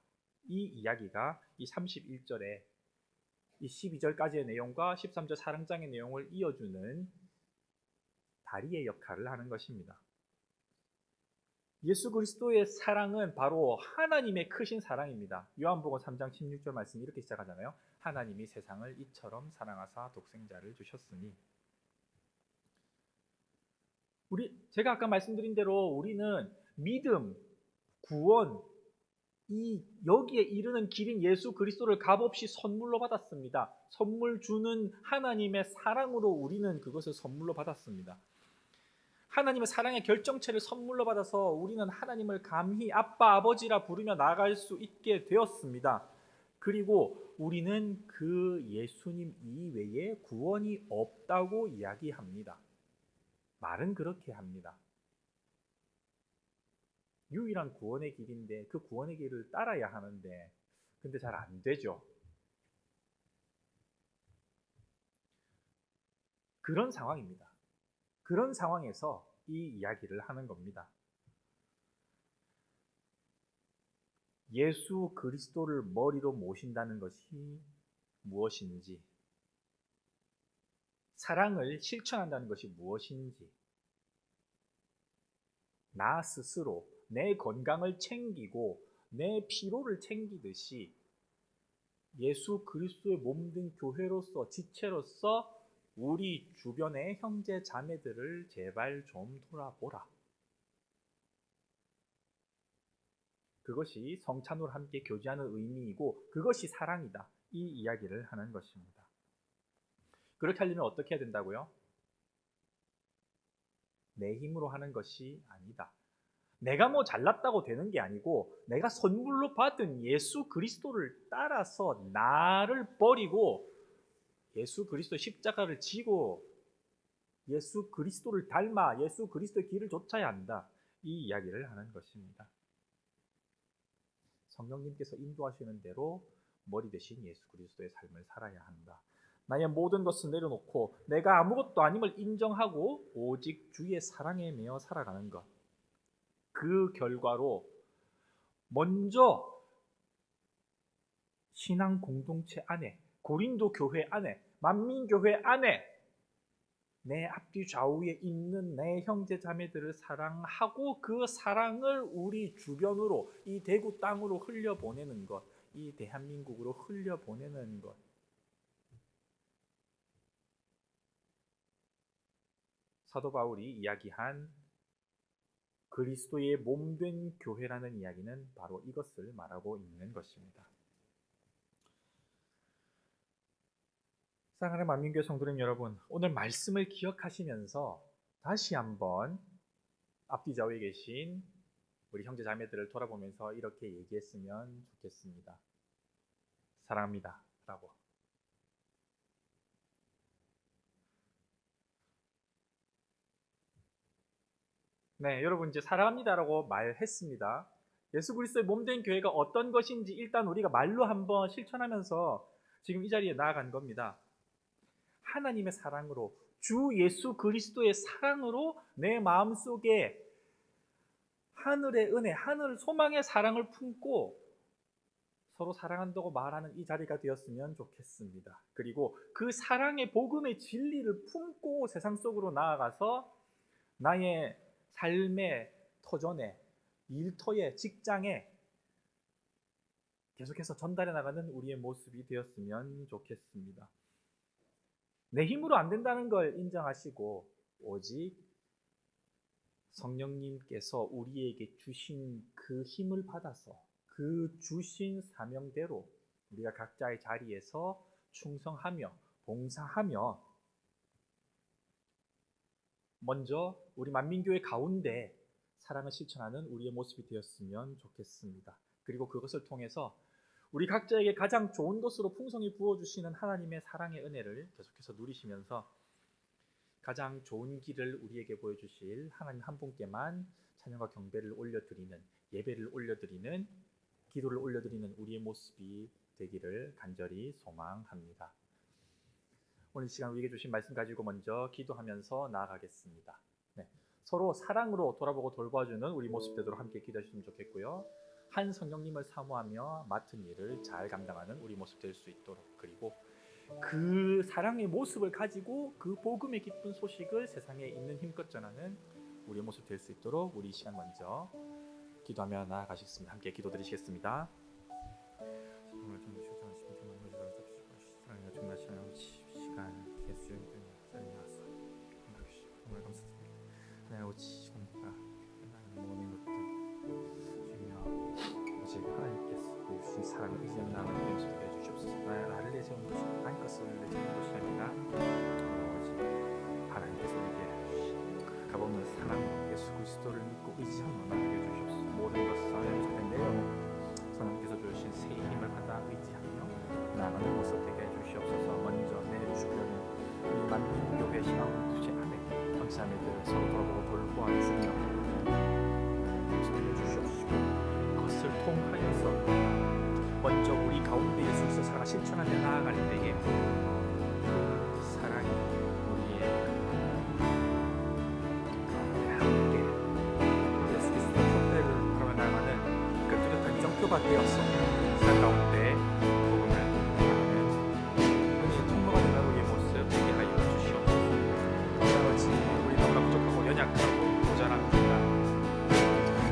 이 이야기가 이 31절에 이 12절까지의 내용과 13절 사랑장의 내용을 이어주는 다리의 역할을 하는 것입니다. 예수 그리스도의 사랑은 바로 하나님의 크신 사랑입니다. 요한복음 3장 16절 말씀이 이렇게 시작하잖아요. 하나님이 세상을 이처럼 사랑하사 독생자를 주셨으니. 제가 아까 말씀드린 대로 우리는 믿음, 구원, 여기에 이르는 길인 예수 그리스도를 값없이 선물로 받았습니다. 선물 주는 하나님의 사랑으로 우리는 그것을 선물로 받았습니다. 하나님의 사랑의 결정체를 선물로 받아서 우리는 하나님을 감히 아빠, 아버지라 부르며 나아갈 수 있게 되었습니다. 그리고 우리는 그 예수님 이외에 구원이 없다고 이야기합니다. 말은 그렇게 합니다. 유일한 구원의 길인데 그 구원의 길을 따라야 하는데 근데 잘 안 되죠. 그런 상황입니다. 그런 상황에서 이 이야기를 하는 겁니다. 예수 그리스도를 머리로 모신다는 것이 무엇인지, 사랑을 실천한다는 것이 무엇인지, 나 스스로 내 건강을 챙기고 내 피로를 챙기듯이 예수 그리스도의 몸된 교회로서, 지체로서 우리 주변의 형제 자매들을 제발 좀 돌아보라. 그것이 성찬으로 함께 교제하는 의미이고 그것이 사랑이다. 이 이야기를 하는 것입니다. 그렇게 하려면 어떻게 해야 된다고요? 내 힘으로 하는 것이 아니다. 내가 뭐 잘났다고 되는 게 아니고 내가 선물로 받은 예수 그리스도를 따라서 나를 버리고 예수 그리스도 십자가를 지고 예수 그리스도를 닮아 예수 그리스도의 길을 좇아야 한다. 이 이야기를 하는 것입니다. 성령님께서 인도하시는 대로 머리 대신 예수 그리스도의 삶을 살아야 한다. 나의 모든 것을 내려놓고 내가 아무것도 아님을 인정하고 오직 주의 사랑에 매여 살아가는 것. 그 결과로 먼저 신앙 공동체 안에, 고린도 교회 안에, 만민교회 안에 내 앞뒤 좌우에 있는 내 형제 자매들을 사랑하고 그 사랑을 우리 주변으로, 이 대구 땅으로 흘려보내는 것, 이 대한민국으로 흘려보내는 것. 사도 바울이 이야기한 그리스도의 몸된 교회라는 이야기는 바로 이것을 말하고 있는 것입니다. 사랑하는 만민교회 성도님 여러분, 오늘 말씀을 기억하시면서 다시 한번 앞뒤 좌우에 계신 우리 형제 자매들을 돌아보면서 이렇게 얘기했으면 좋겠습니다. 사랑합니다 라고. 네, 여러분 이제 사랑합니다라고 말했습니다. 예수 그리스도의 몸된 교회가 어떤 것인지 일단 우리가 말로 한번 실천하면서 지금 이 자리에 나아간 겁니다. 하나님의 사랑으로, 주 예수 그리스도의 사랑으로 내 마음속에 하늘의 은혜, 하늘 소망의 사랑을 품고 서로 사랑한다고 말하는 이 자리가 되었으면 좋겠습니다. 그리고 그 사랑의 복음의 진리를 품고 세상 속으로 나아가서 나의 삶의 터전에, 일터에, 직장에 계속해서 전달해 나가는 우리의 모습이 되었으면 좋겠습니다. 내 힘으로 안 된다는 걸 인정하시고 오직 성령님께서 우리에게 주신 그 힘을 받아서 그 주신 사명대로 우리가 각자의 자리에서 충성하며 봉사하며 먼저 우리 만민교회 가운데 사랑을 실천하는 우리의 모습이 되었으면 좋겠습니다. 그리고 그것을 통해서 우리 각자에게 가장 좋은 것으로 풍성히 부어주시는 하나님의 사랑의 은혜를 계속해서 누리시면서 가장 좋은 길을 우리에게 보여주실 하나님 한 분께만 찬양과 경배를 올려드리는, 예배를 올려드리는, 기도를 올려드리는 우리의 모습이 되기를 간절히 소망합니다. 오늘 이 시간 우리에게 주신 말씀 가지고 먼저 기도하면서 나아가겠습니다. 네, 서로 사랑으로 돌아보고 돌봐주는 우리 모습 되도록 함께 기도하시면 좋겠고요. 한 성령님을 사모하며 맡은 일을 잘 감당하는 우리 모습 될 수 있도록, 그리고 그 사랑의 모습을 가지고 그 복음의 기쁜 소식을 세상에 있는 힘껏 전하는 우리의 모습 될 수 있도록 우리 이 시간 먼저 기도하며 나아가시겠습니다. 함께 기도드리시겠습니다. 오늘 좀 주장하시면 좀 사랑과 정말 시간 예수의 이름으로 나와서 정말 감사드립니다. 하나님 아버지, 정말 모든 것들 주여 오직 하나님께서 주신 사랑을 이제는 나는 모습 되어 주시옵소서. 나를 내세운 것이 아니 것을 내세운 것이 아니라 오직 하나님께서 내게 주신 그 값없는 사랑 예수 그리스도를 믿고 의지하며 나에게 주시옵소서. 모든 것을 하나님 내려놓고 성령께서 주신 새 힘을 받아 의지하며 나아가는 모습 되게 해주시옵소서. 먼저 내 주변에 우리 만민교회 신앙 부재 안에 형제자매들 서로 돌아보고 돌보아 주며 모습 되게 해주시옵소서. 실천하며 나아갈 때에 그 사랑이 우리의 가운데 함께 예수 그리스도 촛대를 바라며 나아가는 그 뚜렷한 정표가 되어서 살 가운데 복음을 전하는 은혜의 통로가 되는 우리의 모습 되게 하여 주시옵소서. 아버지, 우리 너무나 부족하고 연약하고 모자랍니다.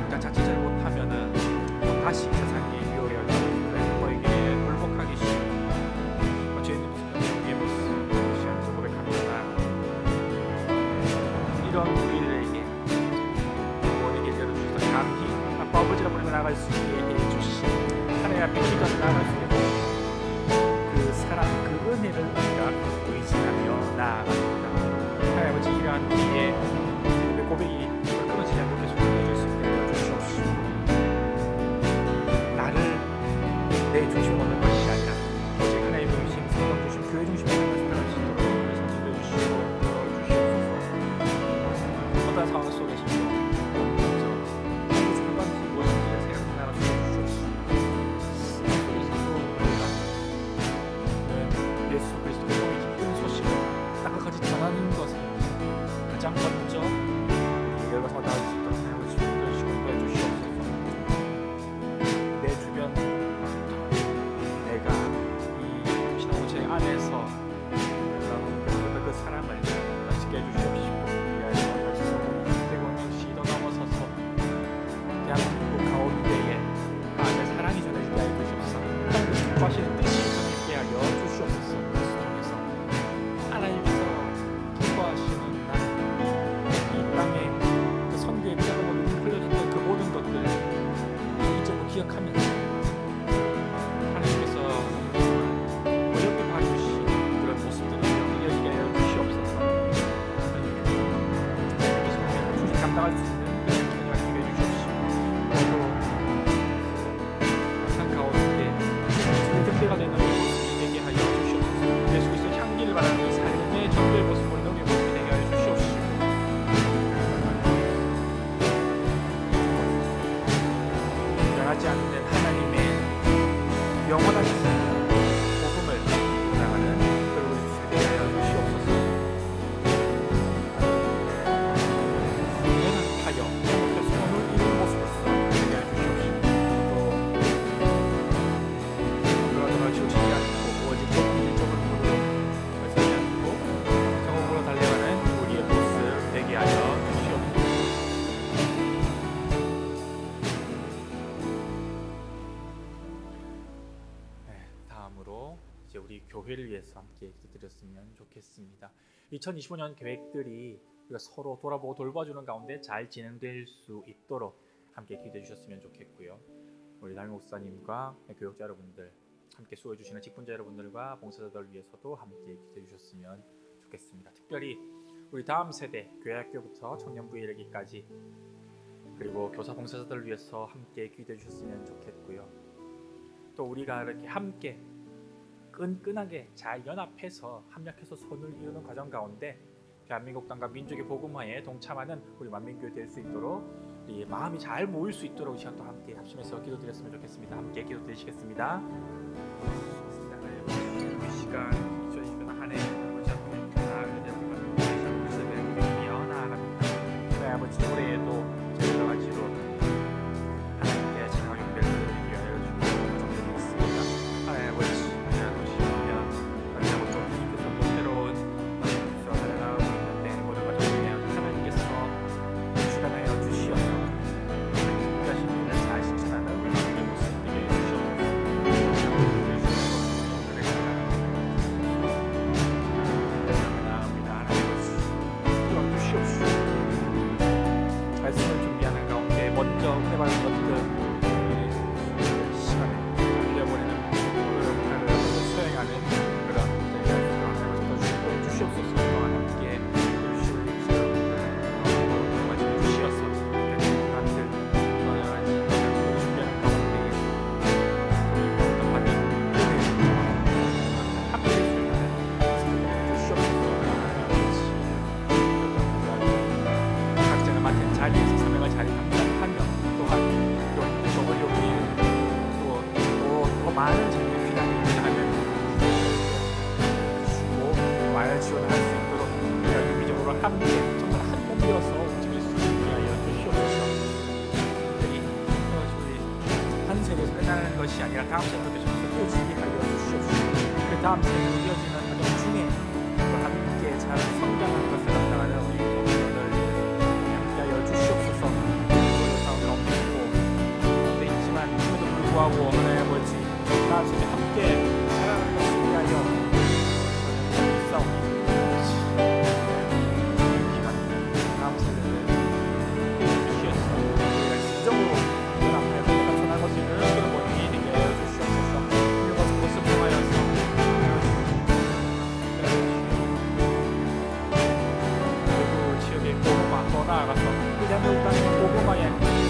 우리가 자칫 잘못하면은 또 다시 세상에 유혹에 너에게 불복하기 쉬운 죄인의 모습 시간을 고백합니다. 이런 우리들에게 우리에게 열어주셔서 감히 아빠 아버지라 부르며 나아갈 수 있게 해주신 하나님 앞에 기도하며 나아갈 수 있게 그 사랑 그 은혜를 우리가 의지하며 나아갑니다. 하나님 아버지, 이러한 우리의 고백이 끊어지지 않고 계속 이어질 수 있게 해주시옵시고 나를 내 중심으로 오는 것이 아니라 오직 하나님의 중심, 성령 중심, 교회 중심으로 살아갈 수 있도록 인도해 주시고 주시옵소서. 어떤 상황 속에서도 상관없이 무엇인지 생각해 나갈 수 주시옵소서. 속에서도 우리가 예수 그리스도의 몸이 기쁜 소식을 따뜻하게 전하는 것에 가장 먼저 열과서 나올 수 있도록 하나님을 주시고 인도해 주시옵소서. 내 주변 내가 이 신앙공체 안에서 그 사람을 지켜 주시옵시고 대공령시도 넘어서서 대한민국 가운데에 하나님의 사랑이 전해지게 하여 주시옵소서. 하나님의 기뻐하시는 뜻이 전해지게 하여 주시옵소서. 그것을 통해서 하나님께서 기뻐하시는 날 이 땅에 그 선교의 피가 흘려졌던 그 모든 것들을 이제도 기억하면서 하나님께서 어렵게 봐주신 그런 모습들을 이어지게 하여 주시옵소서. 하나님께서 충실히 감당할 수 있는 그런 기능을 기회해 주시옵시고 또 세상 가운데 주의 등대가 되는 모습이 되게 하여 주시옵소서. 예수 그리스도의 향기를 바라는 이 삶의 전도의 모습을 우리의 모습이 되게 하여 주시옵시고 변하지 않는 하나님의 영원하신 복음을 나가는 그를 우리 되게 하여 주시옵소서. 연합하여 함께 손을 이룬 모습으로서 되게 하여 주시옵시고 또 그러나 치우치지 않고 오직 좁은 문으로 서지 않고 성공으로 달려가는 우리의 모습 되게 하여 주시옵소서. 다음으로 이제 우리 교회를 위해서 함께 기도드렸으면 좋겠습니다. 2025년 계획들이 우리가 서로 돌아보고 돌봐주는 가운데 잘 진행될 수 있도록 함께 기도해 주셨으면 좋겠고요. 우리 담임 목사님과 교육자 여러분들, 함께 수고해 주시는 직분자 여러분들과 봉사자들 위해서도 함께 기도해 주셨으면 좋겠습니다. 특별히 우리 다음 세대 교회학교부터 청년부 이르기까지 그리고 교사 봉사자들을 위해서 함께 기도해 주셨으면 좋겠고요. 또 우리가 이렇게 함께 끈끈하게 잘 연합해서 합력해서 손을 이루는 과정 가운데 대한민국 땅과 민족의 복음화에 동참하는 우리 만민교회 될 수 있도록 우리 마음이 잘 모일 수 있도록 이 시간도 함께 합심해서 기도드렸으면 좋겠습니다. 함께 기도드리시겠습니다. 이 시간 2020년 한 해 아버지 앞에 나아가는 모습을 위하여 나아갑니다. 네, 아버지 올해에도 여러 가지로 하나님께 찬양과 용배를 드리려 주시고 감사드리겠습니다. 하나님 아버지 말씀을 준비하는 가운데 먼저 해봐야 것들 시간에 흘려버리는 노력을 수행하는 그런 자리가 주시옵소서. 주시옵소서. 또한 함께 주시옵소서. 주시옵소서. 사람들 여러 가지 준비하는 가운데 받는 함께 주시옵소서. 각자가 맡은 자리에서 것이 아니라 다음 생으로 계속해서 이어지게 하여 주시옵소서. 그 다음 생으로 이어지는 과정 중에 함께 잘 성장하는 것을 감당하는 우리 성도들 함께 하여 주시옵소서. 영상 가운데 있지만 그럼에도 불구하고 하나님 아버지 나중에 함께 자라는 것을 위하여 싸우니 다음 세대를 주시옵소서. 우리가 진정으로 그 앞에 내가 전할 것을 그런 원인이 되게 하여 주시옵소서. 이것을 통하여서 그리고 지역의 복음화 더 나아가서 그 대한민국 땅의 복음화에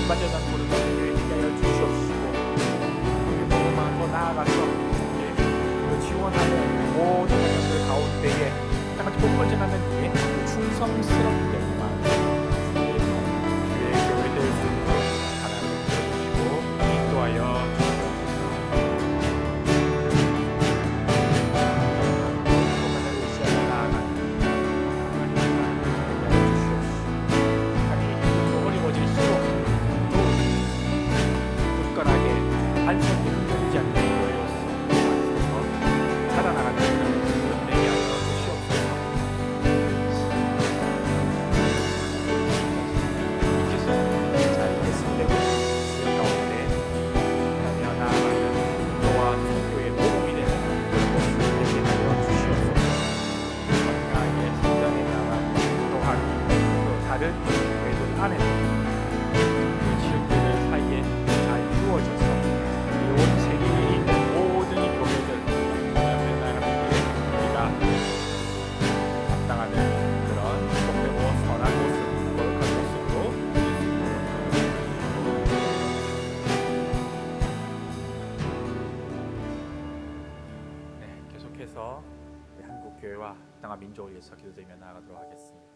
맞아던 모든 것들을 되게 하여 주시옵시고 그 복음화 더 나아가서 지원하는 모든 것들 가운데에 다같이 복음을 전하는 뒤에 충성스럽게 주의 교회 될 수 있도록 하나님 주시고 인도하여 반성이 흔들리지 않는 교회로서 살아나가는 그런 모습을 되게 하여 주시옵소서. 이께서 잘 예수되고 지역 가운데 하며 나아가는 너와 성교의 도움이 되는 그런 모습을 되게 하여 주시옵소서. 건강하게 성장해 나가는 또한 또 다른 교회들 안에서 그 지역들 사이에 잘 이루어져서 온 세계에 있는 모든 이 교회들 앞에 나가는 우리가 감당하는 그런 복되고 선한 모습, 거룩한 모습으로 계속해서 우리 한국 교회와 땅과 민족을 위해서 기도드리며 나아가도록 하겠습니다.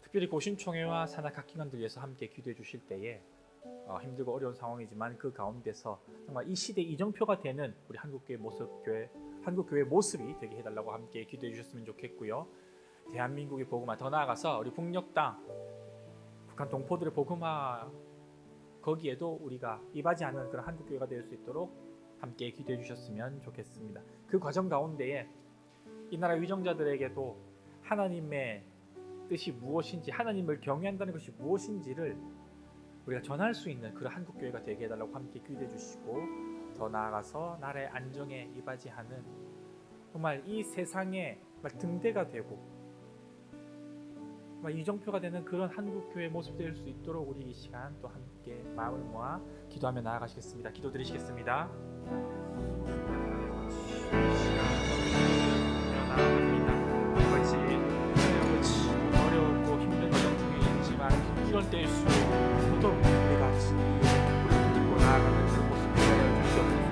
특별히 고신총회와 산하 각 기관들 위해서 함께 기도해 주실 때에 힘들고 어려운 상황이지만 그 가운데서 정말 이 시대 이정표가 되는 우리 한국교회 모습이 되게 해달라고 함께 기도해 주셨으면 좋겠고요. 대한민국의 복음화 더 나아가서 우리 북녘 땅, 북한 동포들의 복음화 거기에도 우리가 이바지하는 그런 한국교회가 될 수 있도록 함께 기도해 주셨으면 좋겠습니다. 그 과정 가운데에 이 나라 위정자들에게도 하나님의 뜻이 무엇인지, 하나님을 경외한다는 것이 무엇인지를 우리가 전할 수 있는 그런 한국교회가 되게 해달라고 함께 기도해 주시고 더 나아가서 나라의 안정에 이바지하는 정말 이 세상의 등대가 되고 이정표가 되는 그런 한국교회 모습 될 수 있도록 우리 이 시간 또 함께 마음을 모아 기도하며 나아가시겠습니다. 기도드리시겠습니다. 어렵고 힘든 과정 중에 있지만 이럴 때일수록 더더욱 우리가 우리를 들고 나아가는 그런 모습을 하여 주시옵소서.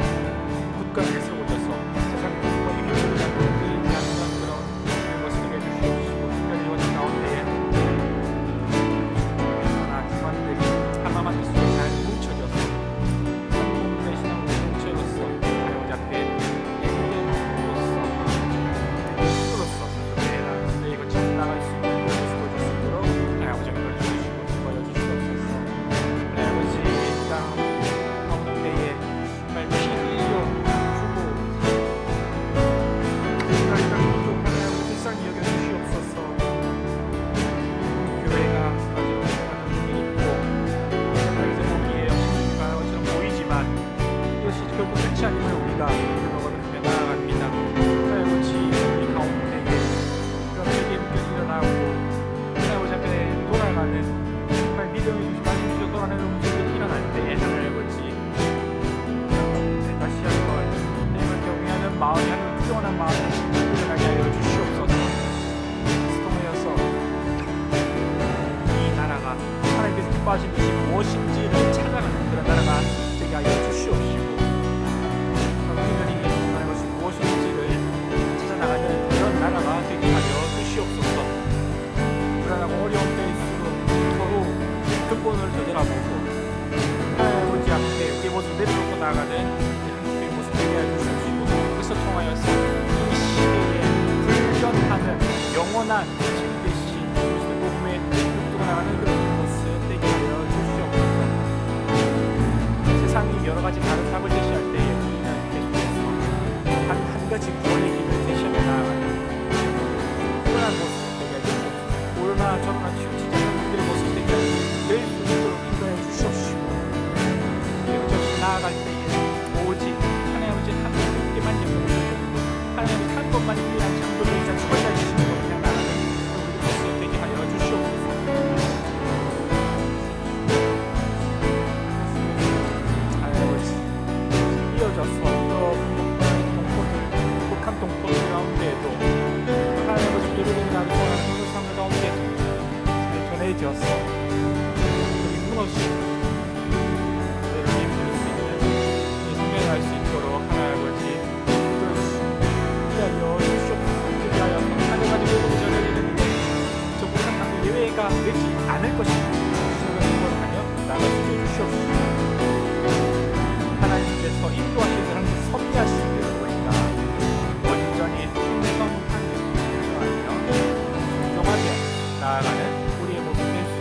국가에서 올려서 세상 국가의 힘들지 않고 흔들리지 않는 그런 모습을 해 주시옵시고 특별히 이번 가운데에 하나 기관들이 하나만 있어도 잘 뭉쳐져서 한국의 신앙으로 뭉쳐져서 우리 앞에 예배로서 스스로서 이거 잘 나갈 수 있는 모습을 줄 수 있도록 아버지 걸 주시고 기뻐해 주시옵소서. 아버지 땅 가운데에 정말 피 흘려 주고 우리가 이런 민족하나님 불쌍히 여겨 주시옵소서. 교회가 아주 중에 있고 그래서 보기에 없으니까 것처럼 보이지만 이것이 결국 끝이 아님을 우리가 먹어가며 나아갑니다. 아버지 우리 가운데에 그런 세계의 문제가 일어나고 아버지 앞에 돌아가는 정말 믿음의 중심 말씀 주셔서 돌아가는 문제들이 일어날 때에 하나님 아버지 다시 한번 하나님을 경외하는 마음이 하나님을 부정하는 마음이 일어나게 하여 주시옵소서. 통하여서 이 나라가 하나님께서 기뻐하신 것이 무엇인지를 찾아가는 그런 나라가 되게 하여 주시옵시고 우리들이 하나님의 것이 무엇인지를 찾아나가는 그런 나라가 되게 하여 주시옵소서. 불안하고 어려운 때일수록 서로 근본을 되돌아보고 하나님 아버지 앞에 우리 모습 내려놓고 나아가는 한국의 모습 되게 하여 주시옵시고 그것을 통하여서 이 시대에 불변하는 영원한 진리되신 그리스도의 복음에 뚫고 나가는 그런 모습 되게 하여 주시옵소서. 세상이 여러 가지 다른 답을 제시할 끝까지 구원의 길을 대시하며 나아가는 그러한 모습 되게 해주시옵소서. 오르나 저러나 치우치지 않는 우리의 모습 되게 될 수 있도록 인도해 주시옵시고 여전히 나아갈 때에 오직 하나님 아버지 한 분께만 예뻐주시고 하나님 아버지 한 것만이 위한 창조주이자 주관자 되시는 것 그냥 나가는 우리 모습 되게 하여 주시옵소서. 하나님 아버지 이어져서 동포들 북한 동포들 가운데에도 하나님 아버지 예루살렘 나를 좋아하는 성도상들 가운데에도 잘 전해져서 여기 무너지고 할 수 있도록 하나님 아버지 기도하여 주시옵소서. 기도하여 하나님 외국에 전해지는데 저 북한 땅 예외가 되지 않을 것입니다. 하며 나가 주시옵소서. 하나님께서 인도하시는 하나님 섭리하시는 대로 보니까 온전히 충성하며 순종하며 나아가는 우리의 모습 될 수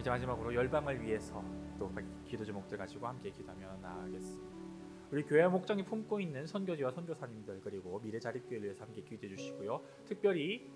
이제 마지막으로 열방을 위해서 또 기도 제목들 가지고 함께 기도하며 나아가겠습니다. 우리 교회 목장이 품고 있는 선교지와 선교사님들 그리고 미래 자립교회를 위해서 함께 기도해 주시고요. 특별히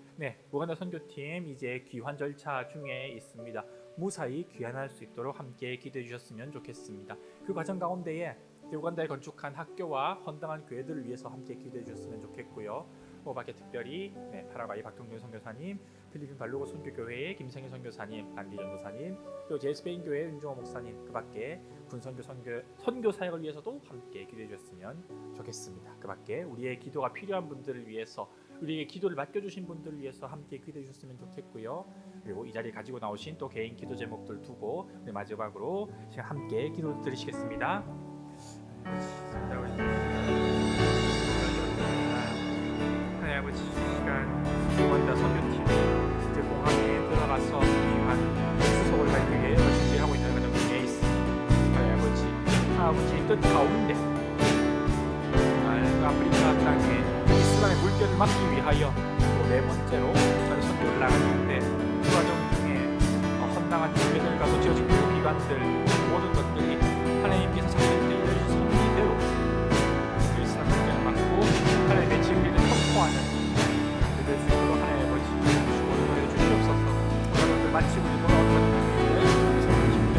우간다 선교팀 이제 귀환 절차 중에 있습니다. 무사히 귀환할 수 있도록 함께 기도해 주셨으면 좋겠습니다. 그 과정 가운데에 우간다에 건축한 학교와 헌당한 교회들을 위해서 함께 기도해 주셨으면 좋겠고요. 밖에 특별히 파라과이 박동준 선교사님, 필리핀 발로고 선교교회의 김생일 선교사님, 안리 전도사님, 그리고 제스페인 교회 윤종호 목사님, 그 밖에 군선교 선교 사역을 위해서도 함께 기도해 주셨으면 좋겠습니다. 그 밖에 우리의 기도가 필요한 분들을 위해서 우리에게 기도를 맡겨주신 분들을 위해서 함께 기도해 주셨으면 좋겠고요. 그리고 이 자리에 가지고 나오신 또 개인 기도 제목들 두고 마지막으로 함께 기도 드리시겠습니다. 하나님 아버지 시간 우간다 선교팀 이제 공항에 들어가서 귀한 수속을 갈 때에 준비하고 있는 과정 중에 있습니다. 하나님 아버지 뜻 가운데 정말 아프리카 땅에 이슬람의 물결을 막기 위하여 또 네 번째로 저희 선교를 나갔는데 그 과정 중에 헌당한 교회들 가서 지어진 교육기관들 모든 것들이 하나님께서 자신들이 내주신 섭리대로 이슬람 물결을 막고 하나님의 진리를 선포하는 그들 수 있도록 하나님 아버지 주시고 주시옵소서. 그것을 마치고 돌아오는 선생님들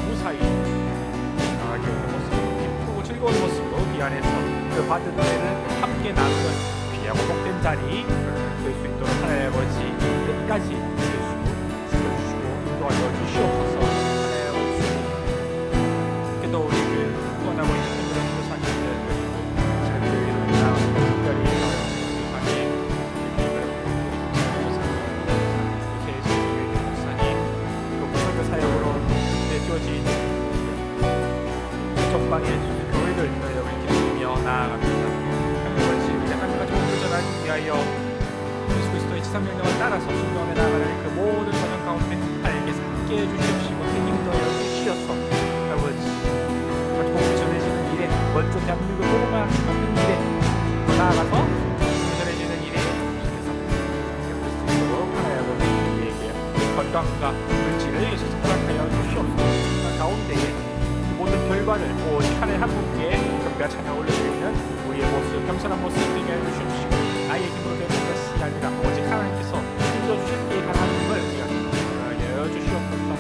무사히 나가게 하는 모습으로 기쁘고 즐거운 모습으로 귀환해서 그 받은 은혜를 함께 나누는 귀하고 복된 자리 될 수 있도록 하나님 아버지 끝까지 지켜주시고 인도하여 주시옵소서. 하나님 아버지 또 우리 떠나고 있는 선교사 교사님들 그리고 자기를 이루는 특별히 교사님 그리고 선교 사역으로 내주어진 전방의 교회들 우리 기도하며 나아갑니다. 전하기 위하여 예수 그리스도의 지상명령을 따라서 순종하며 나아가는 그 모든 과정 가운데 하나님께서 함께해 주시옵시고 인도하여 주시어서 아버지 복음이 전해지는 일에 먼저 대한민국을 복음을 받는 일에 또 나아가서 전해지는 일에 주께서 함께할 수 있도록 하나님 아버지 우리에게 건강과 물질을 예수께서 허락하여 주시옵소서. 가운데에 모든 결과를 오직 하나님 한 분께 경배와 찬양 올려드리는 우리의 모습, 겸손한 모습 되게 해주시옵시고 나의 힘으로 되는 것이 아니라 오직 하나님께서 힘줘주실 때 가능한 힘을 우리가 여주시옵소서.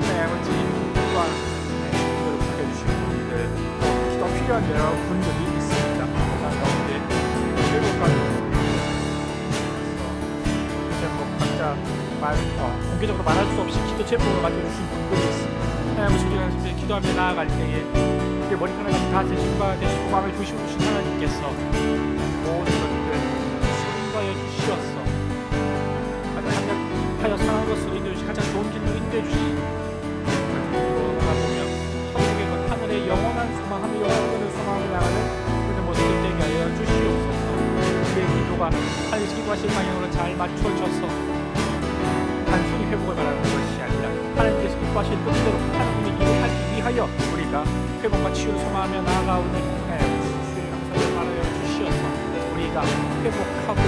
하나님 아버지 또한 기도를 부탁해주시는 분들 기도 필요한 여러분들이 있습니다. 그 가운데 외국과 각자 공개적으로 말할 수 없이 기도 제목을 가져주신 분들이 있습니다. 하나님 아버지 우리가 기도하며 나아갈 때에 우리 머리카락이 다 되심과 되시고 마음을 조심하신 하나님께서 모든 것들 수용하여 주시었어. 가장 합력하여 사랑하는 것으로 인도해주시 가장 좋은 길로 인도해주시 돌아보며 천국의 것 하늘의 영원한 소망 하늘 영원한 소망을 나가는 그런 모습을 되게 하여 주시옵소서. 우리의 기도가 하나님께서 기도하실 방향으로 잘 맞춰져서 단순히 회복을 바라는 것이 아니라 하나님께서 기뻐하실 뜻대로 하나님의 일을 하기 위하여 우리가 회복과 치유를 소망하며 나아가오는 주의 감사를 바라여 주시어서 우리가 회복하고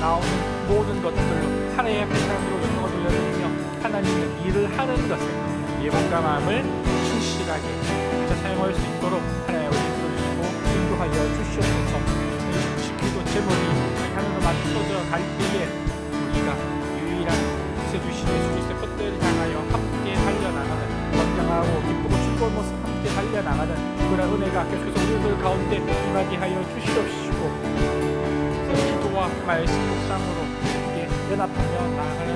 나오는 모든 것들로 하나님 앞에 사람으로 영광을 돌려드리며 하나님의 일을 하는 것에 우리의 몸과 마음을 충실하게 저 사용할 수 있도록 하나님 아버지 도와주시고 인도하여 주시옵소서. 지키고 제물이 하늘로 맞춰져 갈 때에 우리가 유일한 구세주신 예수 그리스도의 것들을 향하여 함께 달려나가는 건강하고 기쁘고 즐거운 모습 함께 달려나가는 그런 은혜가 계속해서 우리들 가운데 임하게 하여 주시옵시고 기도와 말씀 묵상으로 함께 연합하며 나아가는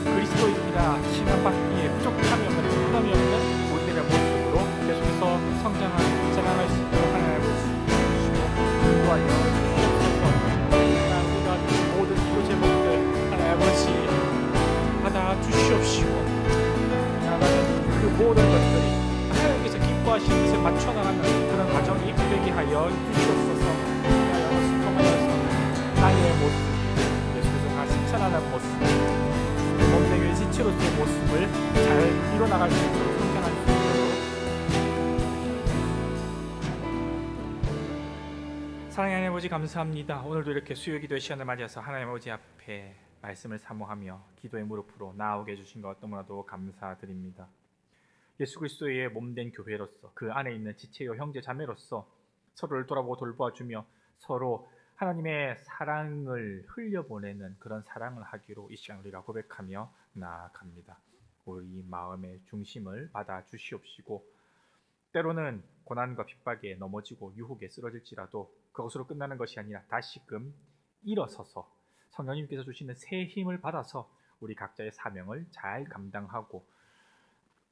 그리스도인이라 신앙받기에 부족함이 없는 부끄러움이 없는 우리들의 모습으로 계속해서 성장하고 자라날 수 있도록 하나님 아버지 주시고 인도하여 주시옵소서. 우리가 모든 기도 제목들 하나님 아버지 받아 주시옵시고 나아가는 그 모든 것들이 하나님께서 기뻐하시는 것에 맞춰 나가는 그런 과정이 되게 하여 주시옵소서. 하여 통하여서 나의 모습 예수께서 실천하는 모습 몸된 지체로서의 모습을 잘 이뤄나갈 수 있도록 성장할 수 있도록 사랑의 하나님 아버지 감사합니다. 오늘도 이렇게 수요 기도의 시간을 맞이해서 하나님 아버지 앞에 말씀을 사모하며 기도의 무릎으로 나오게 해주신 것 너무나도 감사드립니다. 예수 그리스도의 몸된 교회로서 그 안에 있는 지체요 형제 자매로서 서로를 돌아보고 돌보아주며 서로 하나님의 사랑을 흘려보내는 그런 사랑을 하기로 이 시간 우리가 고백하며 나아갑니다. 우리 마음의 중심을 받아 주시옵시고 때로는 고난과 핍박에 넘어지고 유혹에 쓰러질지라도 그것으로 끝나는 것이 아니라 다시금 일어서서 성령님께서 주시는 새 힘을 받아서 우리 각자의 사명을 잘 감당하고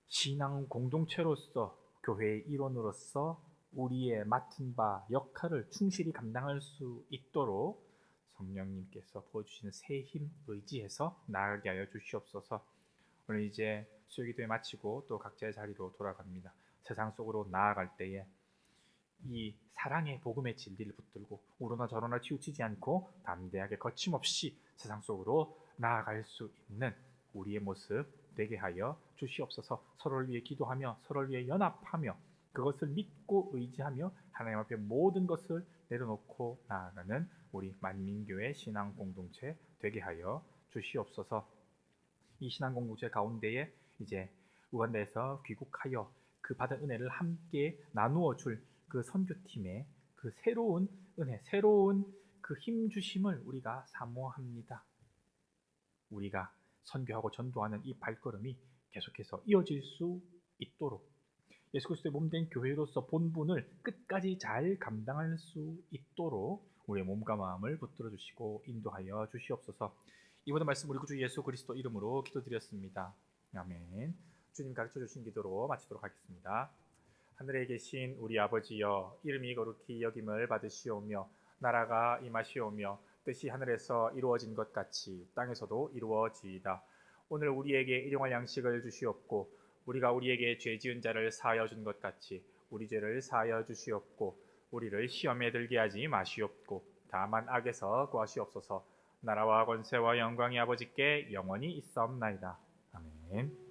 신앙 공동체로서 교회의 일원으로서 우리의 맡은 바 역할을 충실히 감당할 수 있도록 성령님께서 부어주시는 새 힘 의지해서 나아가게 하여 주시옵소서. 오늘 이제 수요기도회 마치고 또 각자의 자리로 돌아갑니다. 세상 속으로 나아갈 때에 이 사랑의 복음의 진리를 붙들고 우러나 저러나 치우치지 않고 담대하게 거침없이 세상 속으로 나아갈 수 있는 우리의 모습 되게 하여 주시옵소서. 서로를 위해 기도하며 서로를 위해 연합하며 그것을 믿고 의지하며 하나님 앞에 모든 것을 내려놓고 나아가는 우리 만민교회 신앙 공동체 되게 하여 주시옵소서. 이 신앙 공동체 가운데에 이제 우간다에서 귀국하여 그 받은 은혜를 함께 나누어 줄 그 선교팀의 그 새로운 은혜, 새로운 그 힘 주심을 우리가 사모합니다. 우리가 선교하고 전도하는 이 발걸음이 계속해서 이어질 수 있도록 예수 그리스도의 몸된 교회로서 본분을 끝까지 잘 감당할 수 있도록 우리의 몸과 마음을 붙들어 주시고 인도하여 주시옵소서. 이 모든 말씀 우리 구주 예수 그리스도 이름으로 기도드렸습니다. 아멘. 주님 가르쳐 주신 기도로 마치도록 하겠습니다. 하늘에 계신 우리 아버지여, 이름이 거룩히 여김을 받으시오며 나라가 임하시오며 뜻이 하늘에서 이루어진 것 같이 땅에서도 이루어지이다. 오늘 우리에게 일용할 양식을 주시옵고 우리가 우리에게 죄 지은 자를 사하여 준 것 같이 우리 죄를 사하여 주시옵고 우리를 시험에 들게 하지 마시옵고 다만 악에서 구하시옵소서. 나라와 권세와 영광이 아버지께 영원히 있사옵나이다. 아멘.